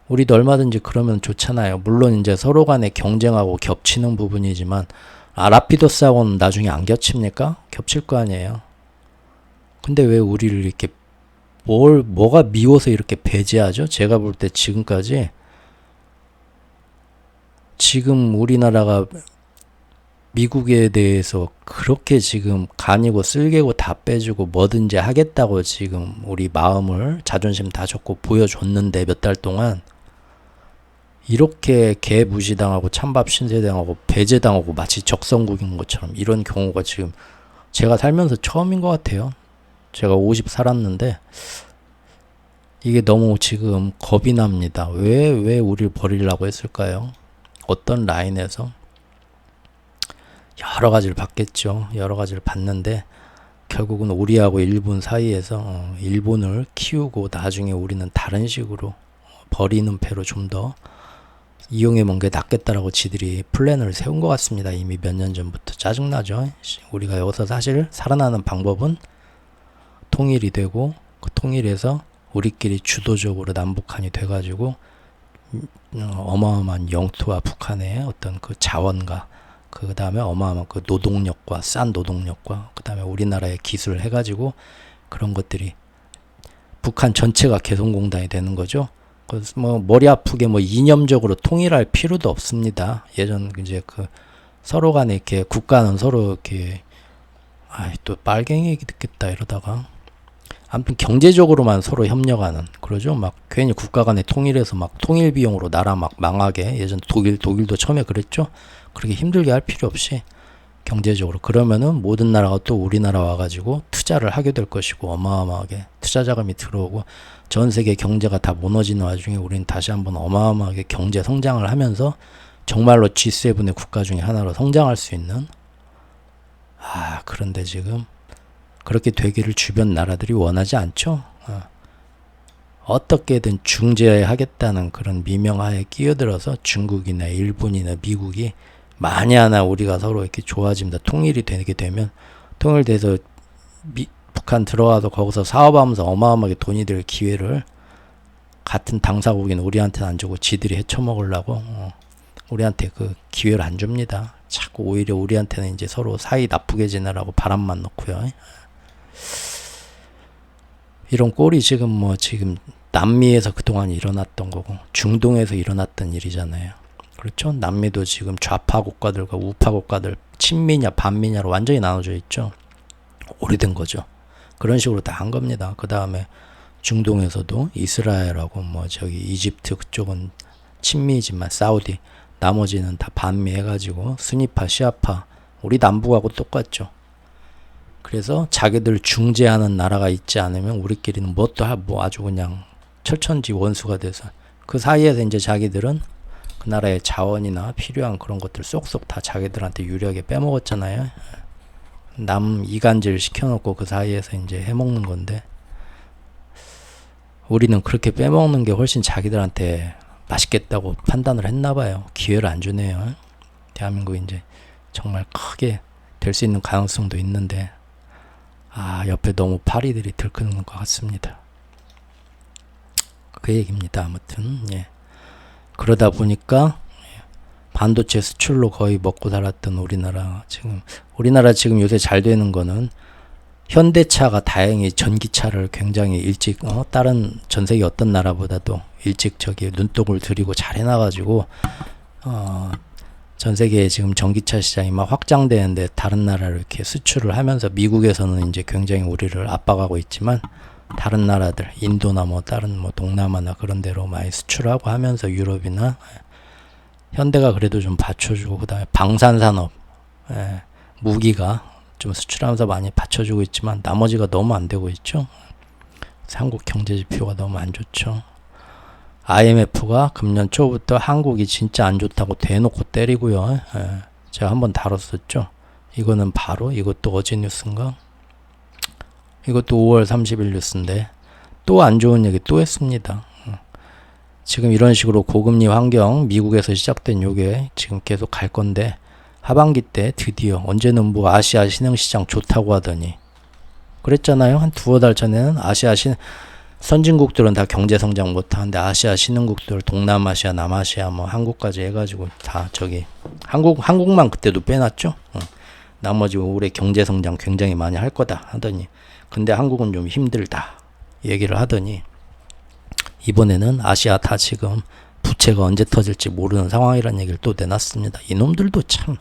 Speaker 1: 우리도 얼마든지 그러면 좋잖아요. 물론 이제 서로 간에 경쟁하고 겹치는 부분이지만, 라피더스하고는 나중에 안 겹칩니까? 겹칠 거 아니에요. 근데 왜 우리를 이렇게 뭐가 미워서 이렇게 배제하죠? 제가 볼 때 지금까지 지금 우리나라가 미국에 대해서 그렇게 지금 간이고 쓸개고 다 빼주고 뭐든지 하겠다고 지금 우리 마음을 자존심 다 줬고 보여줬는데, 몇 달 동안 이렇게 개무시당하고 찬밥 신세당하고 배제당하고 마치 적성국인 것처럼 이런 경우가 지금 제가 살면서 처음인 것 같아요. 제가 50 살았는데 이게 너무 지금 겁이 납니다. 왜 우리를 버리려고 했을까요? 어떤 라인에서? 여러 가지를 봤겠죠. 여러 가지를 봤는데 결국은 우리하고 일본 사이에서 일본을 키우고 나중에 우리는 다른 식으로 버리는 패로 좀 더 이용해 먹는 게 낫겠다라고 지들이 플랜을 세운 것 같습니다. 이미 몇 년 전부터. 짜증나죠. 우리가 여기서 사실 살아나는 방법은 통일이 되고, 그 통일에서 우리끼리 주도적으로 남북한이 돼가지고 어마어마한 영토와 북한의 어떤 그 자원과 그 다음에 어마어마한 그 노동력과 싼 노동력과 그 다음에 우리나라의 기술을 해가지고 그런 것들이 북한 전체가 개성공단이 되는 거죠. 그래서 뭐 머리 아프게 뭐 이념적으로 통일할 필요도 없습니다. 예전 이제 그 서로 간에 이렇게 국가는 서로 이렇게 또 빨갱이 얘기 듣겠다 이러다가 아무튼 경제적으로만 서로 협력하는, 그러죠. 막 괜히 국가 간에 통일해서 막 통일 비용으로 나라 막 망하게, 예전 독일도 처음에 그랬죠. 그렇게 힘들게 할 필요 없이 경제적으로. 그러면은 모든 나라가 또 우리나라 와가지고 투자를 하게 될 것이고, 어마어마하게 투자 자금이 들어오고, 전 세계 경제가 다 무너지는 와중에 우리는 다시 한번 어마어마하게 경제 성장을 하면서 정말로 G7의 국가 중에 하나로 성장할 수 있는, 그런데 지금 그렇게 되기를 주변 나라들이 원하지 않죠. 어떻게든 중재하겠다는 그런 미명하에 끼어들어서 중국이나 일본이나 미국이 만에 하나 우리가 서로 이렇게 좋아집니다. 통일이 되게 되면, 통일돼서 북한 들어가서 거기서 사업하면서 어마어마하게 돈이 될 기회를 같은 당사국인 우리한테는 안 주고 지들이 헤쳐먹으려고 우리한테 그 기회를 안 줍니다. 자꾸 오히려 우리한테는 이제 서로 사이 나쁘게 지내라고 바람만 넣고요. 이런 꼴이 지금 남미에서 그동안 일어났던 거고 중동에서 일어났던 일이잖아요. 그렇죠? 남미도 지금 좌파 국가들과 우파 국가들 친미냐 반미냐로 완전히 나눠져 있죠. 오래된 거죠. 그런 식으로 다 한 겁니다. 그 다음에 중동에서도 이스라엘하고 이집트 그쪽은 친미지만 사우디 나머지는 다 반미 해가지고 순위파 시아파 우리 남북하고 똑같죠. 그래서 자기들 중재하는 나라가 있지 않으면 우리끼리는 아주 그냥 철천지 원수가 돼서 그 사이에서 이제 자기들은 그 나라의 자원이나 필요한 그런 것들 쏙쏙 다 자기들한테 유리하게 빼먹었잖아요. 남 이간질 시켜놓고 그 사이에서 이제 해먹는 건데 우리는 그렇게 빼먹는 게 훨씬 자기들한테 맛있겠다고 판단을 했나봐요. 기회를 안 주네요. 대한민국이 이제 정말 크게 될 수 있는 가능성도 있는데 옆에 너무 파리들이 들끓는 것 같습니다. 그 얘기입니다. 아무튼 그러다 보니까 반도체 수출로 거의 먹고 살았던 우리나라 지금 요새 잘 되는 거는 현대차가 다행히 전기차를 굉장히 일찍 다른 전 세계 어떤 나라보다도 일찍 눈독을 들이고 잘 해놔가지고 전 세계에 지금 전기차 시장이 막 확장되는데 다른 나라를 이렇게 수출을 하면서 미국에서는 이제 굉장히 우리를 압박하고 있지만 다른 나라들 인도나 다른 동남아나 그런 데로 많이 수출하고 하면서 유럽이나 현대가 그래도 좀 받쳐주고 그다음에 방산산업 무기가 좀 수출하면서 많이 받쳐주고 있지만 나머지가 너무 안 되고 있죠. 한국 경제 지표가 너무 안 좋죠. IMF가 금년 초부터 한국이 진짜 안 좋다고 대놓고 때리고요. 제가 한번 다뤘었죠. 이거는 바로 이것도 어제 뉴스인가? 이것도 5월 30일 뉴스인데 또 안 좋은 얘기 또 했습니다. 지금 이런 식으로 고금리 환경 미국에서 시작된 요게 지금 계속 갈 건데 하반기 때 드디어 언제는 아시아 신흥시장 좋다고 하더니 그랬잖아요. 한 두어 달 전에는 선진국들은 다 경제성장 못하는데 아시아 신흥국들 동남아시아 남아시아 한국까지 해가지고 다 한국만 그때도 빼놨죠. 나머지 올해 경제성장 굉장히 많이 할 거다 하더니 근데 한국은 좀 힘들다 얘기를 하더니 이번에는 아시아 다 지금 부채가 언제 터질지 모르는 상황이라는 얘기를 또 내놨습니다. 이놈들도 참.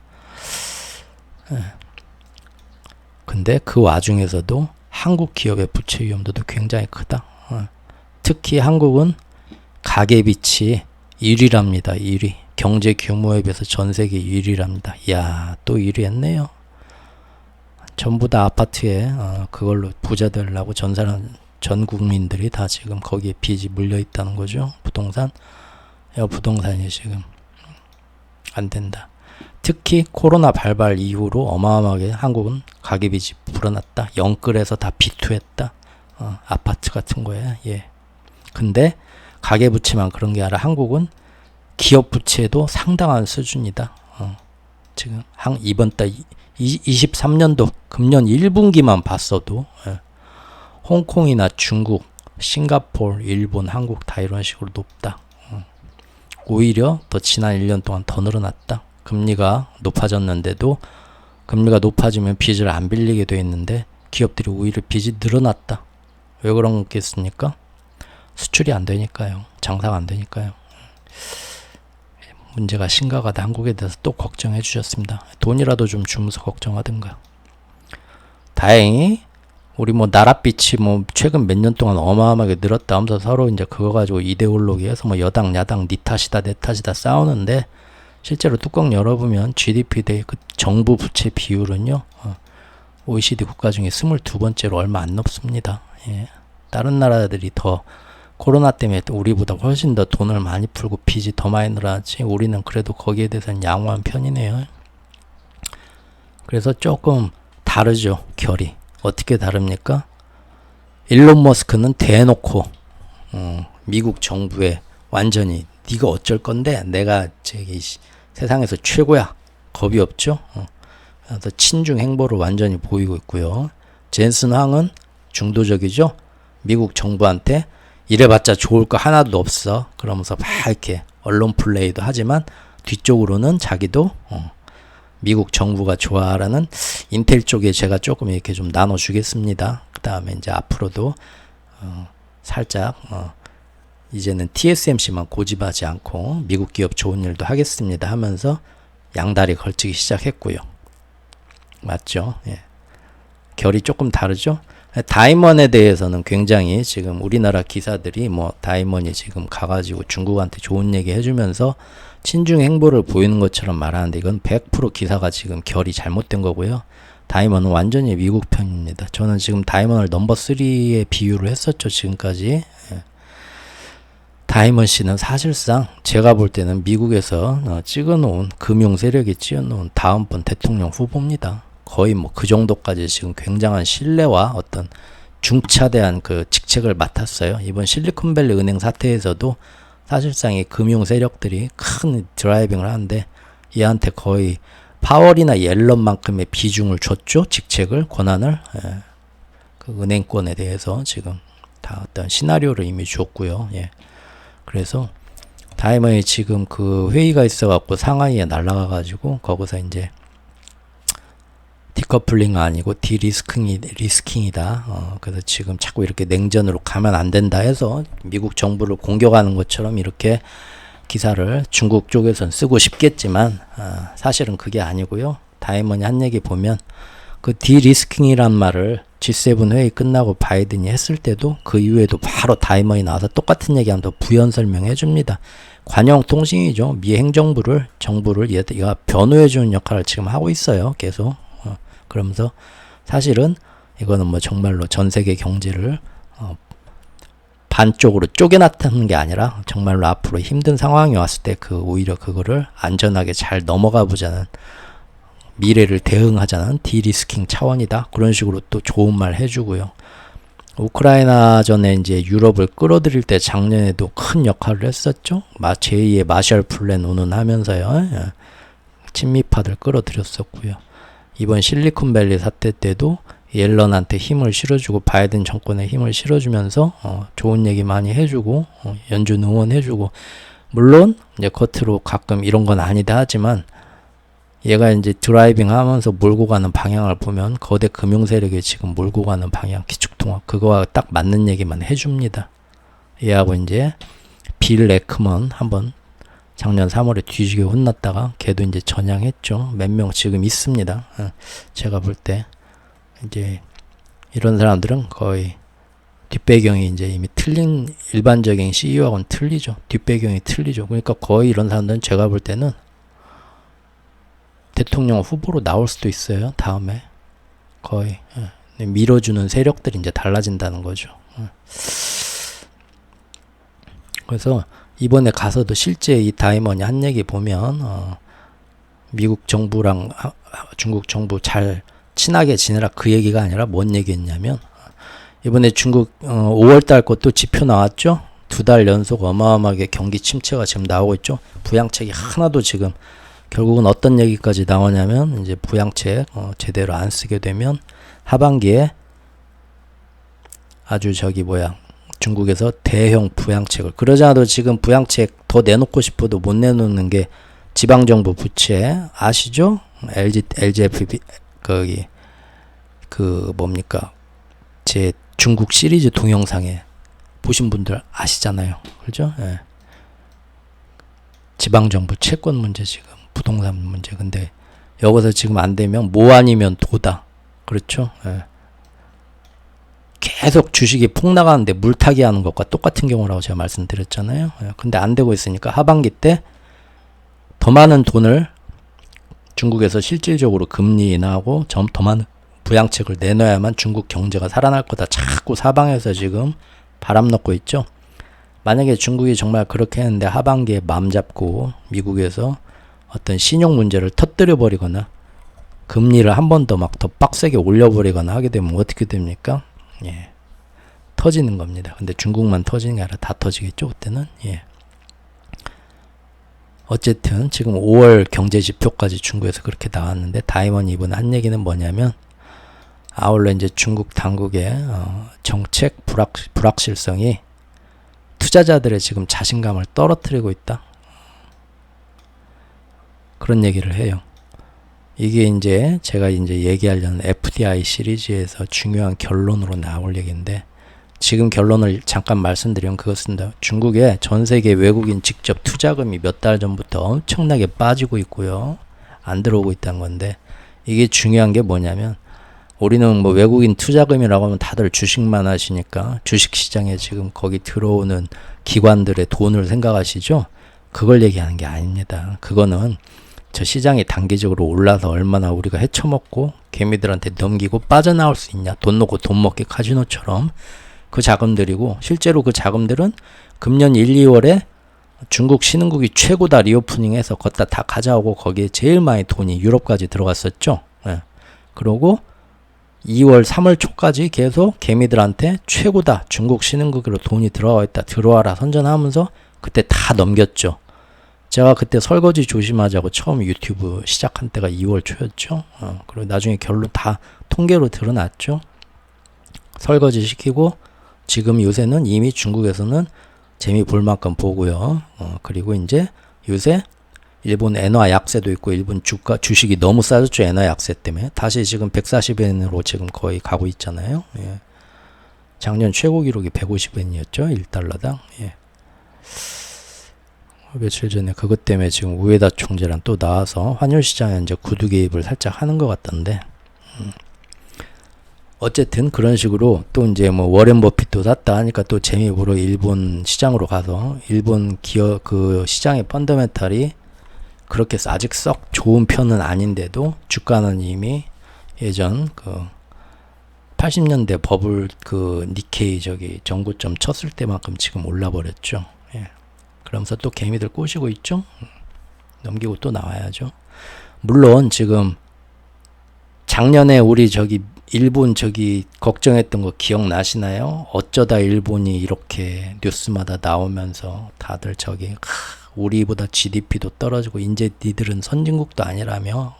Speaker 1: 근데 그 와중에서도 한국 기업의 부채 위험도도 굉장히 크다. 특히 한국은 가계빚이 1위랍니다. 1위. 경제 규모에 비해서 전 세계 1위랍니다. 이야, 또 1위 했네요. 전부 다 아파트에 그걸로 부자 되려고 전 국민들이 다 지금 거기에 빚이 물려 있다는 거죠. 부동산이 지금 안 된다. 특히 코로나 발발 이후로 어마어마하게 한국은 가계빚이 불어났다. 영끌에서 다 비투했다. 아파트 같은 거에. 근데 가계부채만 그런 게 아니라 한국은 기업 부채도 상당한 수준이다. 지금 이번 달 23년도 금년 1분기만 봤어도 홍콩이나 중국, 싱가포르, 일본, 한국 다 이런 식으로 높다. 오히려 더 지난 1년 동안 더 늘어났다. 금리가 높아졌는데도 금리가 높아지면 빚을 안 빌리게 돼 있는데 기업들이 오히려 빚이 늘어났다. 왜 그런 거겠습니까? 수출이 안 되니까요. 장사가 안 되니까요. 문제가 심각하다. 한국에 대해서 또 걱정해 주셨습니다. 돈이라도 좀 주면서 걱정하든가. 다행히 우리 나랏빛이 최근 몇 년 동안 어마어마하게 늘었다 하면서 서로 이제 그거 가지고 이데올로기에서 여당 야당 니 탓이다 내 탓이다 싸우는데 실제로 뚜껑 열어보면 GDP 대 그 정부 부채 비율은요, OECD 국가 중에 22번째로 얼마 안 높습니다. 예. 다른 나라들이 더 코로나 때문에 우리보다 훨씬 더 돈을 많이 풀고 빚이 더 많이 늘어났지, 우리는 그래도 거기에 대해서는 양호한 편이네요. 그래서 조금 다르죠, 결이. 어떻게 다릅니까? 일론 머스크는 대놓고 미국 정부에 완전히 네가 어쩔 건데 내가 저기 세상에서 최고야, 겁이 없죠. 그래서 친중 행보를 완전히 보이고 있고요. 젠슨 황은 중도적이죠. 미국 정부한테 이래봤자 좋을 거 하나도 없어 그러면서 막 이렇게 언론 플레이도 하지만 뒤쪽으로는 자기도 미국 정부가 좋아라는 인텔 쪽에 제가 조금 이렇게 좀 나눠주겠습니다. 그 다음에 이제 앞으로도 살짝 이제는 TSMC만 고집하지 않고 미국 기업 좋은 일도 하겠습니다 하면서 양다리 걸치기 시작했고요. 맞죠? 예. 결이 조금 다르죠? 다이먼에 대해서는 굉장히 지금 우리나라 기사들이 뭐 다이먼이 지금 가가지고 중국한테 좋은 얘기 해주면서 친중 행보를 보이는 것처럼 말하는데 이건 100% 기사가 지금 결이 잘못된 거고요. 다이먼은 완전히 미국 편입니다. 저는 지금 다이먼을 넘버 3에 비유를 했었죠, 지금까지. 예. 다이먼 씨는 사실상 제가 볼 때는 미국에서 찍어놓은 금융 세력이 찍어놓은 다음번 대통령 후보입니다. 거의 뭐 그 정도까지 지금 굉장한 신뢰와 어떤 중차대한 그 직책을 맡았어요. 이번 실리콘밸리 은행 사태에서도 사실상 이 금융 세력들이 큰 드라이빙을 하는데 얘한테 거의 파월이나 옐런만큼의 비중을 줬죠. 직책을, 권한을. 예. 그 은행권에 대해서 지금 다 어떤 시나리오를 이미 줬고요. 예. 그래서 다이먼이 지금 그 회의가 있어갖고 상하이에 날아가가지고 거기서 이제 디커플링 아니고 리스킹이다. 그래서 지금 자꾸 이렇게 냉전으로 가면 안 된다 해서 미국 정부를 공격하는 것처럼 이렇게 기사를 중국 쪽에선 쓰고 싶겠지만 사실은 그게 아니고요. 다이먼이 한 얘기 보면 그 디리스킹이란 말을 G7 회의 끝나고 바이든이 했을 때도 그 이후에도 바로 다이먼이 나와서 똑같은 얘기하면서 부연 설명해 줍니다. 관용통신이죠. 미 행정부를 정부를 얘가 변호해 주는 역할을 지금 하고 있어요. 계속. 그러면서 사실은 이거는 뭐 정말로 전 세계 경제를 반쪽으로 쪼개놨다는 게 아니라 정말로 앞으로 힘든 상황이 왔을 때 그 오히려 그거를 안전하게 잘 넘어가 보자는, 미래를 대응하자는 디리스킹 차원이다. 그런 식으로 또 좋은 말 해주고요. 우크라이나 전에 이제 유럽을 끌어들일 때 작년에도 큰 역할을 했었죠. 제2의 마셜 플랜 운운하면서요. 친미파들 끌어들였었고요. 이번 실리콘밸리 사태 때도 옐런한테 힘을 실어주고 바이든 정권에 힘을 실어주면서 좋은 얘기 많이 해주고 연준 응원해주고, 물론 이제 겉으로 가끔 이런 건 아니다 하지만 얘가 이제 드라이빙 하면서 몰고 가는 방향을 보면 거대 금융 세력이 지금 몰고 가는 방향, 기축통화, 그거와 딱 맞는 얘기만 해줍니다. 얘하고 이제 빌 에크먼 한번 작년 3월에 뒤지게 혼났다가 걔도 이제 전향했죠. 몇 명 지금 있습니다. 제가 볼 때 이제 이런 사람들은 거의 뒷배경이 이제 이미 틀린, 일반적인 CEO하고는 틀리죠. 뒷배경이 틀리죠. 그러니까 거의 이런 사람들은 제가 볼 때는 대통령 후보로 나올 수도 있어요. 다음에 거의 밀어주는 세력들이 이제 달라진다는 거죠. 그래서 이번에 가서도 실제 이 다이먼이 한 얘기 보면 미국 정부랑 중국 정부 잘 친하게 지내라 그 얘기가 아니라 뭔 얘기였냐면, 이번에 중국 5월달 것도 지표 나왔죠. 2달 연속 어마어마하게 경기 침체가 지금 나오고 있죠. 부양책이 하나도 지금 결국은 어떤 얘기까지 나오냐면 이제 부양책 제대로 안 쓰게 되면 하반기에 아주 중국에서 대형 부양책을, 그러지 않아도 지금 부양책 더 내놓고 싶어도 못 내놓는 게 지방정부 부채 아시죠? LGFB 거기 제 중국 시리즈 동영상에 보신 분들 아시잖아요. 그죠? 예. 지방정부 채권 문제, 지금 부동산 문제. 근데 여기서 지금 안 되면 뭐 아니면 도다. 그렇죠? 예. 계속 주식이 폭락하는데 물타기 하는 것과 똑같은 경우라고 제가 말씀드렸잖아요. 예. 근데 안 되고 있으니까 하반기 때 더 많은 돈을 중국에서 실질적으로 금리 인하하고 더 많은 부양책을 내놔야만 중국 경제가 살아날 거다. 자꾸 사방에서 지금 바람 넣고 있죠. 만약에 중국이 정말 그렇게 했는데 하반기에 맘 잡고 미국에서 어떤 신용 문제를 터뜨려 버리거나 금리를 한 번 더 막 더 빡세게 올려버리거나 하게 되면 어떻게 됩니까? 예. 터지는 겁니다. 근데 중국만 터지는 게 아니라 다 터지겠죠, 그때는. 예. 어쨌든 지금 5월 경제 지표까지 중국에서 그렇게 나왔는데 다이먼이 이번에 한 얘기는 뭐냐면 아울러 이제 중국 당국의 정책 불확실성이 투자자들의 지금 자신감을 떨어뜨리고 있다. 그런 얘기를 해요. 이게 이제 제가 이제 얘기하려는 FDI 시리즈에서 중요한 결론으로 나올 얘기인데 지금 결론을 잠깐 말씀드리면 그것입니다. 중국에 전 세계 외국인 직접 투자금이 몇 달 전부터 엄청나게 빠지고 있고요. 안 들어오고 있다는 건데 이게 중요한 게 뭐냐면 우리는 뭐 외국인 투자금이라고 하면 다들 주식만 하시니까 주식시장에 지금 거기 들어오는 기관들의 돈을 생각하시죠? 그걸 얘기하는 게 아닙니다. 그거는 저 시장이 단기적으로 올라서 얼마나 우리가 헤쳐먹고 개미들한테 넘기고 빠져나올 수 있냐. 돈 놓고 돈 먹기 카지노처럼 그 자금들이고 실제로 그 자금들은 금년 1, 2월에 중국 신흥국이 최고다 리오프닝해서 걷다 다 가져오고 거기에 제일 많이 돈이 유럽까지 들어갔었죠. 예. 그러고 2월, 3월 초까지 계속 개미들한테 최고다. 중국 신흥국으로 돈이 들어와 있다. 들어와라 선전하면서 그때 다 넘겼죠. 제가 그때 설거지 조심하자고 처음 유튜브 시작한 때가 2월 초였죠. 그리고 나중에 결론 다 통계로 드러났죠. 설거지 시키고 지금 요새는 이미 중국에서는 재미 볼 만큼 보고요. 그리고 이제 요새 일본 엔화 약세도 있고 일본 주식이 너무 싸졌죠. 엔화 약세 때문에. 다시 지금 140엔으로 지금 거의 가고 있잖아요. 예. 작년 최고 기록이 150엔이었죠. 1달러당. 예. 며칠 전에 그것 때문에 지금 우에다 총재랑 또 나와서 환율 시장에 이제 구두 개입을 살짝 하는 것 같던데. 어쨌든 그런 식으로 또 이제 뭐 워렌 버핏도 샀다 하니까 또 재미 보러 일본 시장으로 가서 일본 기업 그 시장의 펀더멘탈이 그렇게 아직 썩 좋은 편은 아닌데도 주가는 이미 예전 그 80년대 버블 그 니케이 저기 전고점 쳤을 때만큼 지금 올라버렸죠. 예. 그러면서 또 개미들 꼬시고 있죠. 넘기고 또 나와야죠. 물론 지금 작년에 우리 저기 일본 저기 걱정했던 거 기억나시나요? 어쩌다 일본이 이렇게 뉴스마다 나오면서 다들 저기 우리보다 GDP도 떨어지고 이제 니들은 선진국도 아니라며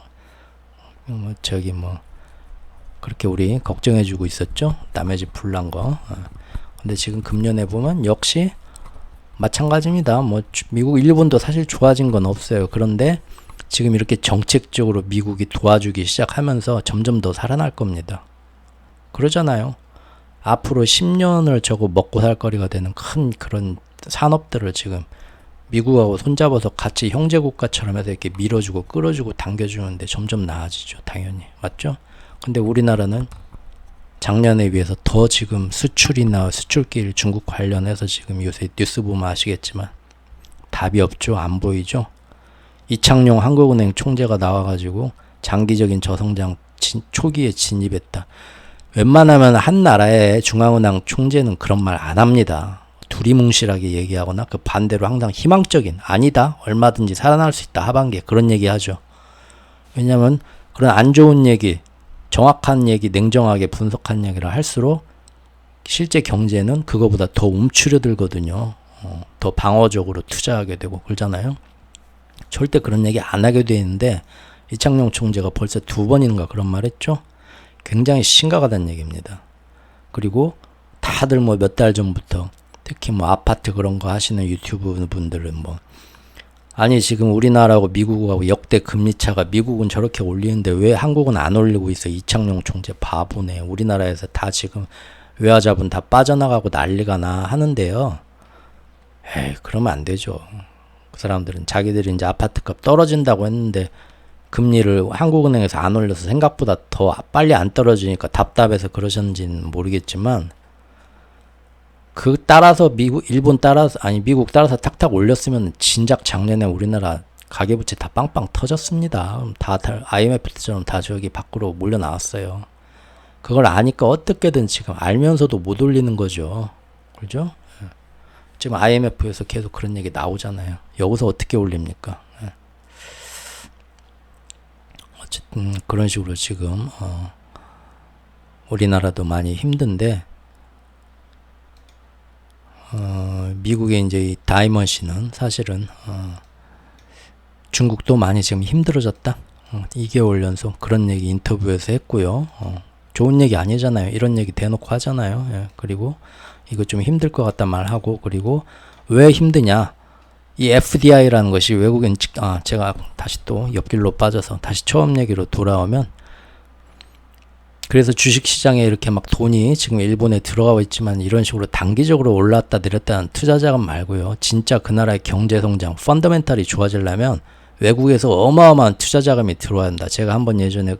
Speaker 1: 저기 뭐 그렇게 우리 걱정해주고 있었죠. 남의 집 불난 거. 근데 지금 금년에 보면 역시 마찬가지입니다. 뭐 미국, 일본도 사실 좋아진 건 없어요. 그런데 지금 이렇게 정책적으로 미국이 도와주기 시작하면서 점점 더 살아날 겁니다. 그러잖아요. 앞으로 10년을 저거 먹고 살 거리가 되는 큰 그런 산업들을 지금 미국하고 손잡아서 같이 형제국가처럼 해서 이렇게 밀어주고 끌어주고 당겨주는데 점점 나아지죠. 당연히. 맞죠? 근데 우리나라는 작년에 비해서 더 지금 수출이나 수출길 중국 관련해서 지금 요새 뉴스 보면 아시겠지만 답이 없죠. 안 보이죠. 이창용 한국은행 총재가 나와가지고 장기적인 저성장 초기에 진입했다. 웬만하면 한 나라의 중앙은행 총재는 그런 말 안 합니다. 두리뭉실하게 얘기하거나 그 반대로 항상 희망적인 아니다. 얼마든지 살아날 수 있다. 하반기에 그런 얘기하죠. 왜냐하면 그런 안 좋은 얘기 정확한 얘기 냉정하게 분석한 얘기를 할수록 실제 경제는 그거보다 더 움츠려들거든요. 더 방어적으로 투자하게 되고 그러잖아요. 절대 그런 얘기 안 하게 돼 있는데 이창용 총재가 벌써 2번인가 그런 말 했죠. 굉장히 심각하다는 얘기입니다. 그리고 다들 뭐 몇 달 전부터 특히 뭐 아파트 그런 거 하시는 유튜브 분들은 뭐 아니 지금 우리나라하고 미국하고 역대 금리차가 미국은 저렇게 올리는데 왜 한국은 안 올리고 있어. 이창용 총재 바보네. 우리나라에서 다 지금 외화자본 다 빠져나가고 난리가 나 하는데요. 에이 그러면 안 되죠. 그 사람들은 자기들이 이제 아파트값 떨어진다고 했는데 금리를 한국은행에서 안 올려서 생각보다 더 빨리 안 떨어지니까 답답해서 그러셨는지는 모르겠지만 그 따라서 미국 따라서 탁탁 올렸으면 진작 작년에 우리나라 가계부채 다 빵빵 터졌습니다. 다 IMF처럼 다 저기 밖으로 몰려 나왔어요. 그걸 아니까 어떻게든 지금 알면서도 못 올리는 거죠. 그죠? 지금 IMF에서 계속 그런 얘기 나오잖아요. 여기서 어떻게 올립니까? 어쨌든 그런 식으로 지금 우리나라도 많이 힘든데 미국의 이제 이 다이먼씨는 사실은 중국도 많이 지금 힘들어졌다. 2개월 연속 그런 얘기 인터뷰에서 했고요. 좋은 얘기 아니잖아요. 이런 얘기 대놓고 하잖아요. 예, 그리고 이거 좀 힘들 것 같다 말하고, 그리고 왜 힘드냐? 이 FDI라는 것이 외국인 제가 다시 또 옆길로 빠져서 다시 처음 얘기로 돌아오면, 그래서 주식시장에 이렇게 막 돈이 지금 일본에 들어가고 있지만 이런 식으로 단기적으로 올랐다 내렸다는 투자자금 말고요. 진짜 그 나라의 경제성장, 펀더멘탈이 좋아지려면 외국에서 어마어마한 투자자금이 들어와야 한다. 제가 한번 예전에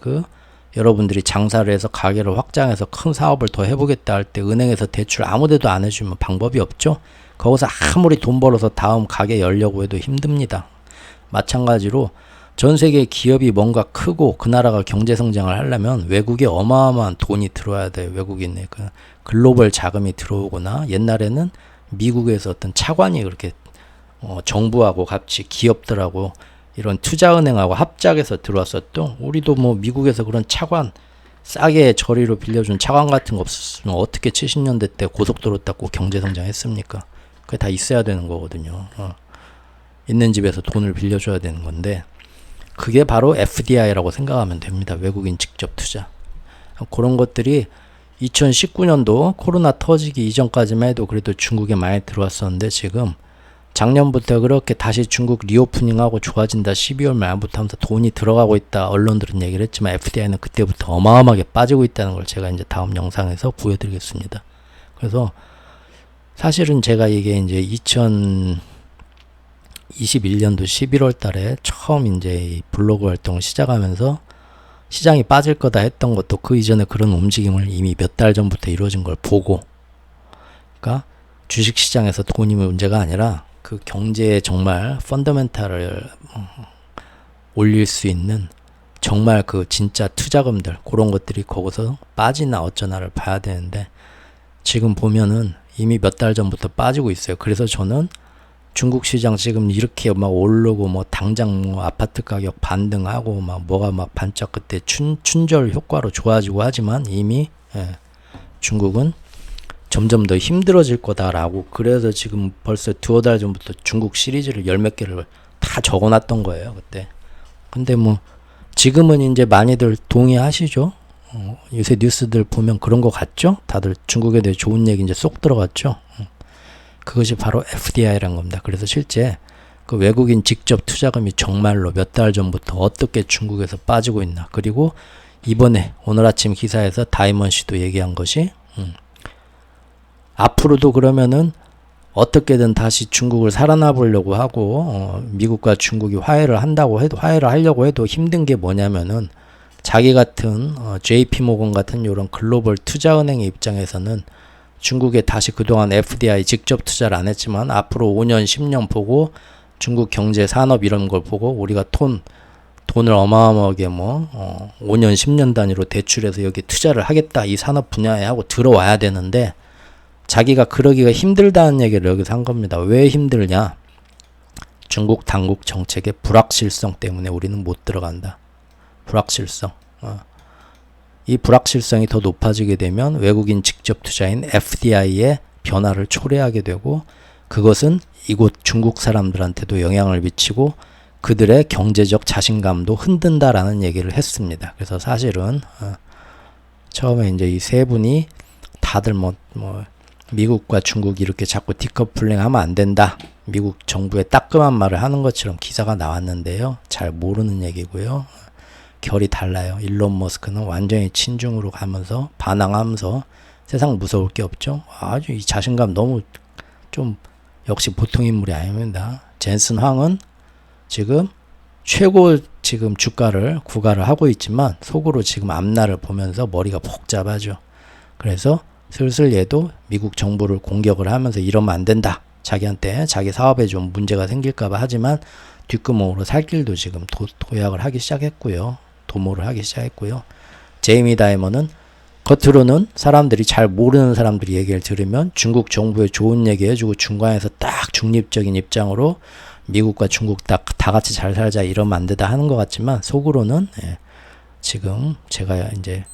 Speaker 1: 여러분들이 장사를 해서 가게를 확장해서 큰 사업을 더 해보겠다 할 때 은행에서 대출 아무데도 안 해주면 방법이 없죠. 거기서 아무리 돈 벌어서 다음 가게 열려고 해도 힘듭니다. 마찬가지로 전 세계 기업이 뭔가 크고 그 나라가 경제 성장을 하려면 외국에 어마어마한 돈이 들어와야 돼요. 외국인의 글로벌 자금이 들어오거나, 옛날에는 미국에서 어떤 차관이 그렇게 정부하고 같이 기업들하고 이런 투자은행하고 합작해서 들어왔었죠. 우리도 뭐 미국에서 그런 차관 싸게 저리로 빌려준 차관 같은 거 없었으면 어떻게 70년대 때 고속도로 닦고 경제성장했습니까? 그게 다 있어야 되는 거거든요. 있는 집에서 돈을 빌려줘야 되는 건데, 그게 바로 FDI라고 생각하면 됩니다. 외국인 직접 투자. 그런 것들이 2019년도 코로나 터지기 이전까지만 해도 그래도 중국에 많이 들어왔었는데, 지금 작년부터 그렇게 다시 중국 리오프닝하고 좋아진다 12월 말부터 하면서 돈이 들어가고 있다 언론들은 얘기를 했지만 FDI는 그때부터 어마어마하게 빠지고 있다는 걸 제가 이제 다음 영상에서 보여드리겠습니다. 그래서 사실은 제가 이게 이제 2021년도 11월 달에 처음 이제 블로그 활동을 시작하면서 시장이 빠질 거다 했던 것도 그 이전에 그런 움직임을 이미 몇 달 전부터 이루어진 걸 보고, 그러니까 주식시장에서 돈이 문제가 아니라 그 경제에 정말 펀더멘탈을 올릴 수 있는 정말 그 진짜 투자금들, 그런 것들이 거기서 빠지나 어쩌나를 봐야 되는데, 지금 보면은 이미 몇 달 전부터 빠지고 있어요. 그래서 저는 중국 시장 지금 이렇게 막 오르고 뭐 당장 뭐 아파트 가격 반등하고 막 뭐가 막 반짝 그때 춘절 효과로 좋아지고 하지만 이미 중국은 점점 더 힘들어질 거다라고, 그래서 지금 벌써 두어 달 전부터 중국 시리즈를 열 몇 개를 다 적어놨던 거예요, 그때. 근데 뭐 지금은 이제 많이들 동의하시죠? 요새 뉴스들 보면 그런 거 같죠? 다들 중국에 대해 좋은 얘기 이제 쏙 들어갔죠? 그것이 바로 FDI란 겁니다. 그래서 실제 그 외국인 직접 투자금이 정말로 몇 달 전부터 어떻게 중국에서 빠지고 있나. 그리고 이번에 오늘 아침 기사에서 다이먼 씨도 얘기한 것이 앞으로도 그러면은 어떻게든 다시 중국을 살아나보려고 하고 미국과 중국이 화해를 하려고 해도 힘든 게 뭐냐면은 자기 같은 JP모건 같은 이런 글로벌 투자은행의 입장에서는 중국에 다시 그동안 FDI 직접 투자를 안 했지만 앞으로 5년 10년 보고 중국 경제 산업 이런 걸 보고 우리가 돈을 어마어마하게 5년 10년 단위로 대출해서 여기 투자를 하겠다 이 산업 분야에 하고 들어와야 되는데, 자기가 그러기가 힘들다는 얘기를 여기서 한 겁니다. 왜 힘들냐? 중국 당국 정책의 불확실성 때문에 우리는 못 들어간다. 불확실성. 이 불확실성이 더 높아지게 되면 외국인 직접 투자인 FDI의 변화를 초래하게 되고, 그것은 이곳 중국 사람들한테도 영향을 미치고 그들의 경제적 자신감도 흔든다라는 얘기를 했습니다. 그래서 사실은 처음에 이제 이 세 분이 다들 미국과 중국이 이렇게 자꾸 디커플링 하면 안 된다. 미국 정부의 따끔한 말을 하는 것처럼 기사가 나왔는데요. 잘 모르는 얘기고요. 결이 달라요. 일론 머스크는 완전히 친중으로 가면서 반항하면서 세상 무서울 게 없죠. 아주 이 자신감 너무 좀 역시 보통 인물이 아닙니다. 젠슨 황은 지금 최고 지금 주가를 구가를 하고 있지만 속으로 지금 앞날을 보면서 머리가 복잡하죠. 그래서 슬슬 얘도 미국 정부를 공격을 하면서 이러면 안 된다. 자기한테 자기 사업에 좀 문제가 생길까봐 하지만 뒷구멍으로 살 길도 지금 도약을 하기 시작했고요. 도모를 하기 시작했고요. 제이미 다이머는 겉으로는 사람들이 잘 모르는 사람들이 얘기를 들으면 중국 정부에 좋은 얘기 해주고 중간에서 딱 중립적인 입장으로 미국과 중국 다 같이 잘 살자 이러면 안 되다 하는 것 같지만 속으로는 지금 제가 이제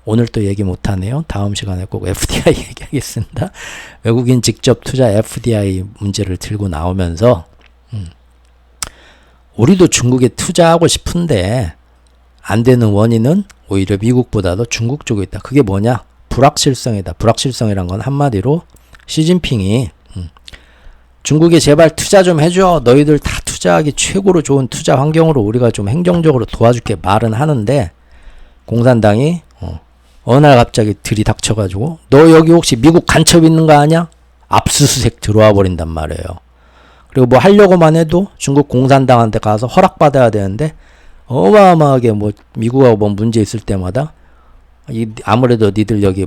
Speaker 1: 오늘 또 얘기 못하네요. 다음 시간에 꼭 FDI 얘기하겠습니다. 외국인 직접 투자 FDI 문제를 들고 나오면서 우리도 중국에 투자하고 싶은데 안 되는 원인은 오히려 미국보다도 중국 쪽에 있다. 그게 뭐냐? 불확실성이다. 불확실성이란 건 한마디로 시진핑이 중국에 제발 투자 좀 해줘. 너희들 다 투자하기 최고로 좋은 투자 환경으로 우리가 좀 행정적으로 도와줄게 말은 하는데 공산당이 어느 날 갑자기 들이닥쳐가지고 너 여기 혹시 미국 간첩 있는 거 아냐? 압수수색 들어와 버린단 말이에요. 그리고 뭐 하려고만 해도 중국 공산당한테 가서 허락받아야 되는데 어마어마하게 뭐 미국하고 뭐 문제 있을 때마다 아무래도 니들 여기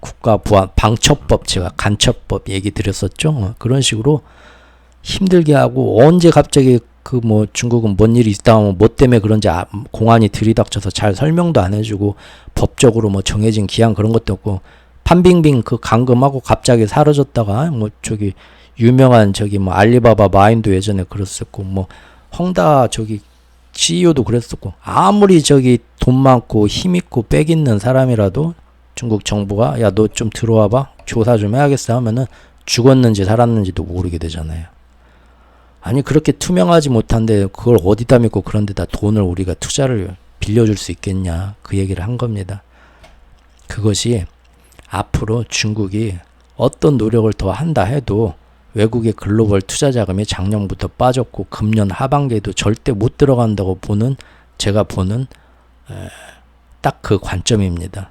Speaker 1: 국가 보안 방첩법 제가 간첩법 얘기 드렸었죠. 그런 식으로 힘들게 하고 언제 갑자기 그 뭐 중국은 뭔 일이 있다 하면 뭐 때문에 그런지 공안이 들이닥쳐서 잘 설명도 안 해주고 법적으로 뭐 정해진 기한 그런 것도 없고 판빙빙 그 감금하고 갑자기 사라졌다가 뭐 저기 유명한 저기 뭐 알리바바 마인도 예전에 그랬었고 뭐 헝다 저기 CEO도 그랬었고 아무리 저기 돈 많고 힘 있고 빽 있는 사람이라도 중국 정부가 야 너 좀 들어와봐 조사 좀 해야겠어 하면은 죽었는지 살았는지도 모르게 되잖아요. 아니 그렇게 투명하지 못한데 그걸 어디다 믿고 그런 데다 돈을 우리가 투자를 빌려줄 수 있겠냐 그 얘기를 한 겁니다. 그것이 앞으로 중국이 어떤 노력을 더 한다 해도 외국의 글로벌 투자 자금이 작년부터 빠졌고 금년 하반기에도 절대 못 들어간다고 보는 제가 보는 딱 그 관점입니다.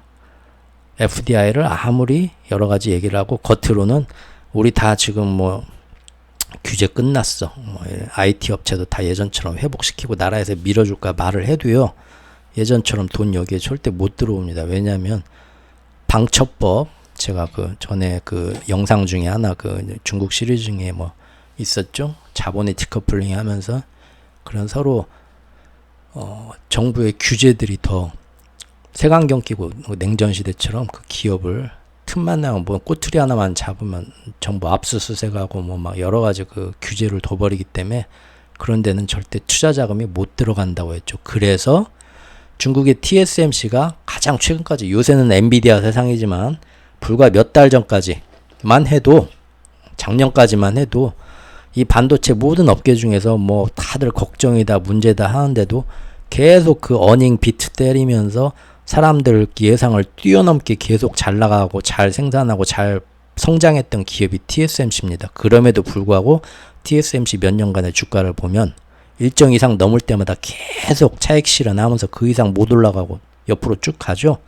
Speaker 1: FDI를 아무리 여러 가지 얘기를 하고 겉으로는 우리 다 지금 뭐 규제 끝났어. 뭐 IT 업체도 다 예전처럼 회복시키고 나라에서 밀어줄까 말을 해도요. 예전처럼 돈 여기에 절대 못 들어옵니다. 왜냐하면 방첩법 제가 그 전에 그 영상 중에 하나 그 중국 시리즈 중에 뭐 있었죠. 자본의 디커플링 하면서 그런 서로 정부의 규제들이 더 색안경 끼고 냉전 시대처럼 그 기업을 틈만 나면 뭐 꼬투리 하나만 잡으면 정부 압수수색하고 뭐 막 여러 가지 그 규제를 둬버리기 때문에 그런 데는 절대 투자 자금이 못 들어간다고 했죠. 그래서 중국의 TSMC가 가장 최근까지 요새는 엔비디아 세상이지만 불과 몇 달 전까지만 해도 작년까지만 해도 이 반도체 모든 업계 중에서 뭐 다들 걱정이다 문제다 하는데도 계속 그 어닝 비트 때리면서 사람들 예상을 뛰어넘게 계속 잘 나가고 잘 생산하고 잘 성장했던 기업이 TSMC입니다. 그럼에도 불구하고 TSMC 몇 년간의 주가를 보면 일정 이상 넘을 때마다 계속 차익 실현하면서 그 이상 못 올라가고 옆으로 쭉 가죠.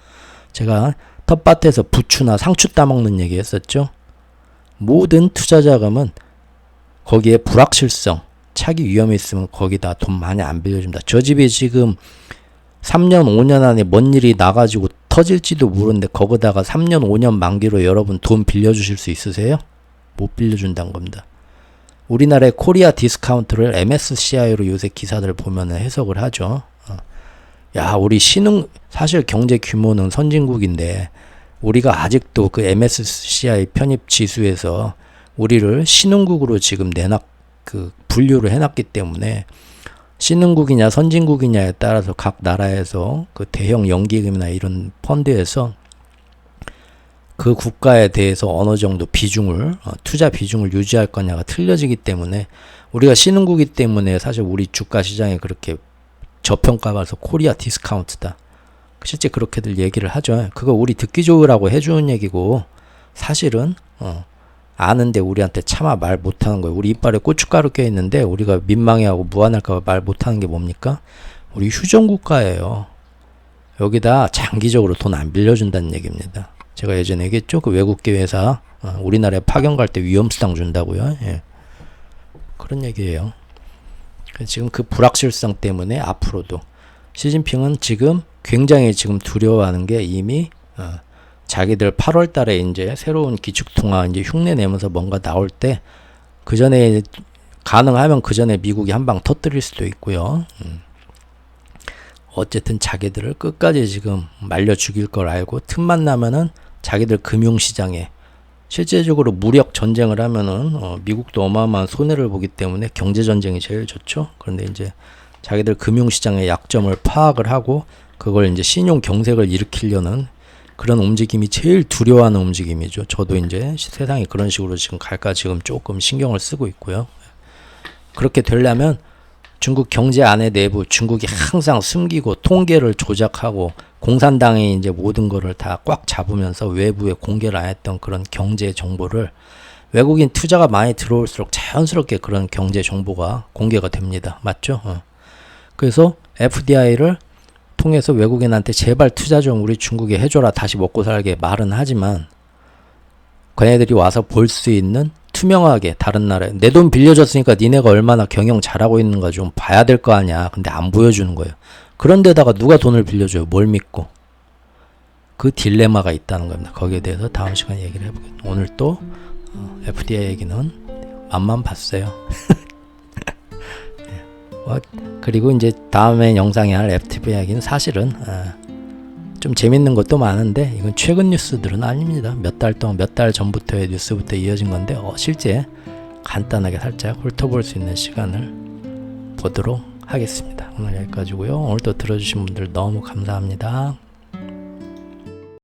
Speaker 1: 제가 텃밭에서 부추나 상추 따먹는 얘기 했었죠. 모든 투자 자금은 거기에 불확실성, 차기 위험이 있으면 거기다 돈 많이 안 빌려줍니다. 저 집이 지금 3년, 5년 안에 뭔 일이 나가지고 터질지도 모르는데 거기다가 3년, 5년 만기로 여러분 돈 빌려주실 수 있으세요? 못 빌려준다는 겁니다. 우리나라의 코리아 디스카운트를 MSCI로 요새 기사들 보면 해석을 하죠. 야, 우리 사실 경제 규모는 선진국인데 우리가 아직도 그 MSCI 편입 지수에서 우리를 신흥국으로 지금 분류를 해놨기 때문에 신흥국이냐 선진국이냐에 따라서 각 나라에서 그 대형 연기금이나 이런 펀드에서 그 국가에 대해서 어느 정도 비중을 투자 비중을 유지할 거냐가 틀려지기 때문에 우리가 신흥국이기 때문에 사실 우리 주가 시장에 그렇게 저평가받아서 코리아 디스카운트다. 실제 그렇게들 얘기를 하죠. 그거 우리 듣기 좋으라고 해주는 얘기고 사실은 아는데 우리한테 차마 말 못하는 거예요. 우리 이빨에 고춧가루 껴있는데 우리가 민망해하고 무안할까 봐 말 못하는 게 뭡니까? 우리 휴전국가예요. 여기다 장기적으로 돈 안 빌려준다는 얘기입니다. 제가 예전에 얘기했죠. 그 외국계 회사 우리나라에 파견 갈 때 위험수당 준다고요. 예. 그런 얘기예요. 지금 그 불확실성 때문에 앞으로도 시진핑은 지금 굉장히 지금 두려워하는 게 이미 자기들 8월 달에 이제 새로운 기축통화 이제 흉내 내면서 뭔가 나올 때 그 전에 가능하면 그 전에 미국이 한 방 터뜨릴 수도 있고요. 어쨌든 자기들을 끝까지 지금 말려 죽일 걸 알고 틈만 나면은 자기들 금융시장에 실제적으로 무력 전쟁을 하면은 미국도 어마어마한 손해를 보기 때문에 경제 전쟁이 제일 좋죠. 그런데 이제 자기들 금융시장의 약점을 파악을 하고 그걸 이제 신용 경색을 일으키려는 그런 움직임이 제일 두려워하는 움직임이죠. 저도 이제 세상이 그런 식으로 지금 갈까 지금 조금 신경을 쓰고 있고요. 그렇게 되려면 중국 경제 안에 내부 중국이 항상 숨기고 통계를 조작하고 공산당이 이제 모든 거를 다 꽉 잡으면서 외부에 공개를 안 했던 그런 경제 정보를 외국인 투자가 많이 들어올수록 자연스럽게 그런 경제 정보가 공개가 됩니다. 맞죠? 그래서 FDI를 통해서 외국인한테 제발 투자 좀 우리 중국에 해줘라 다시 먹고 살게 말은 하지만 걔네들이 와서 볼 수 있는 투명하게 다른 나라에 내 돈 빌려줬으니까 니네가 얼마나 경영 잘하고 있는가 좀 봐야 될 거 아니야. 근데 안 보여주는 거예요. 그런데다가 누가 돈을 빌려줘요? 뭘 믿고? 그 딜레마가 있다는 겁니다. 거기에 대해서 다음 시간에 얘기를 해보겠습니다. 오늘 또 FDI 얘기는 맛만 봤어요. 그리고 이제 다음에 영상에 할 FDI 얘기는 사실은 좀 재밌는 것도 많은데 이건 최근 뉴스들은 아닙니다. 몇 달 동안 몇 달 전부터의 뉴스부터 이어진 건데 실제 간단하게 살짝 훑어볼 수 있는 시간을 보도록 하겠습니다. 오늘 여기까지고요. 오늘 또 들어주신 분들 너무 감사합니다.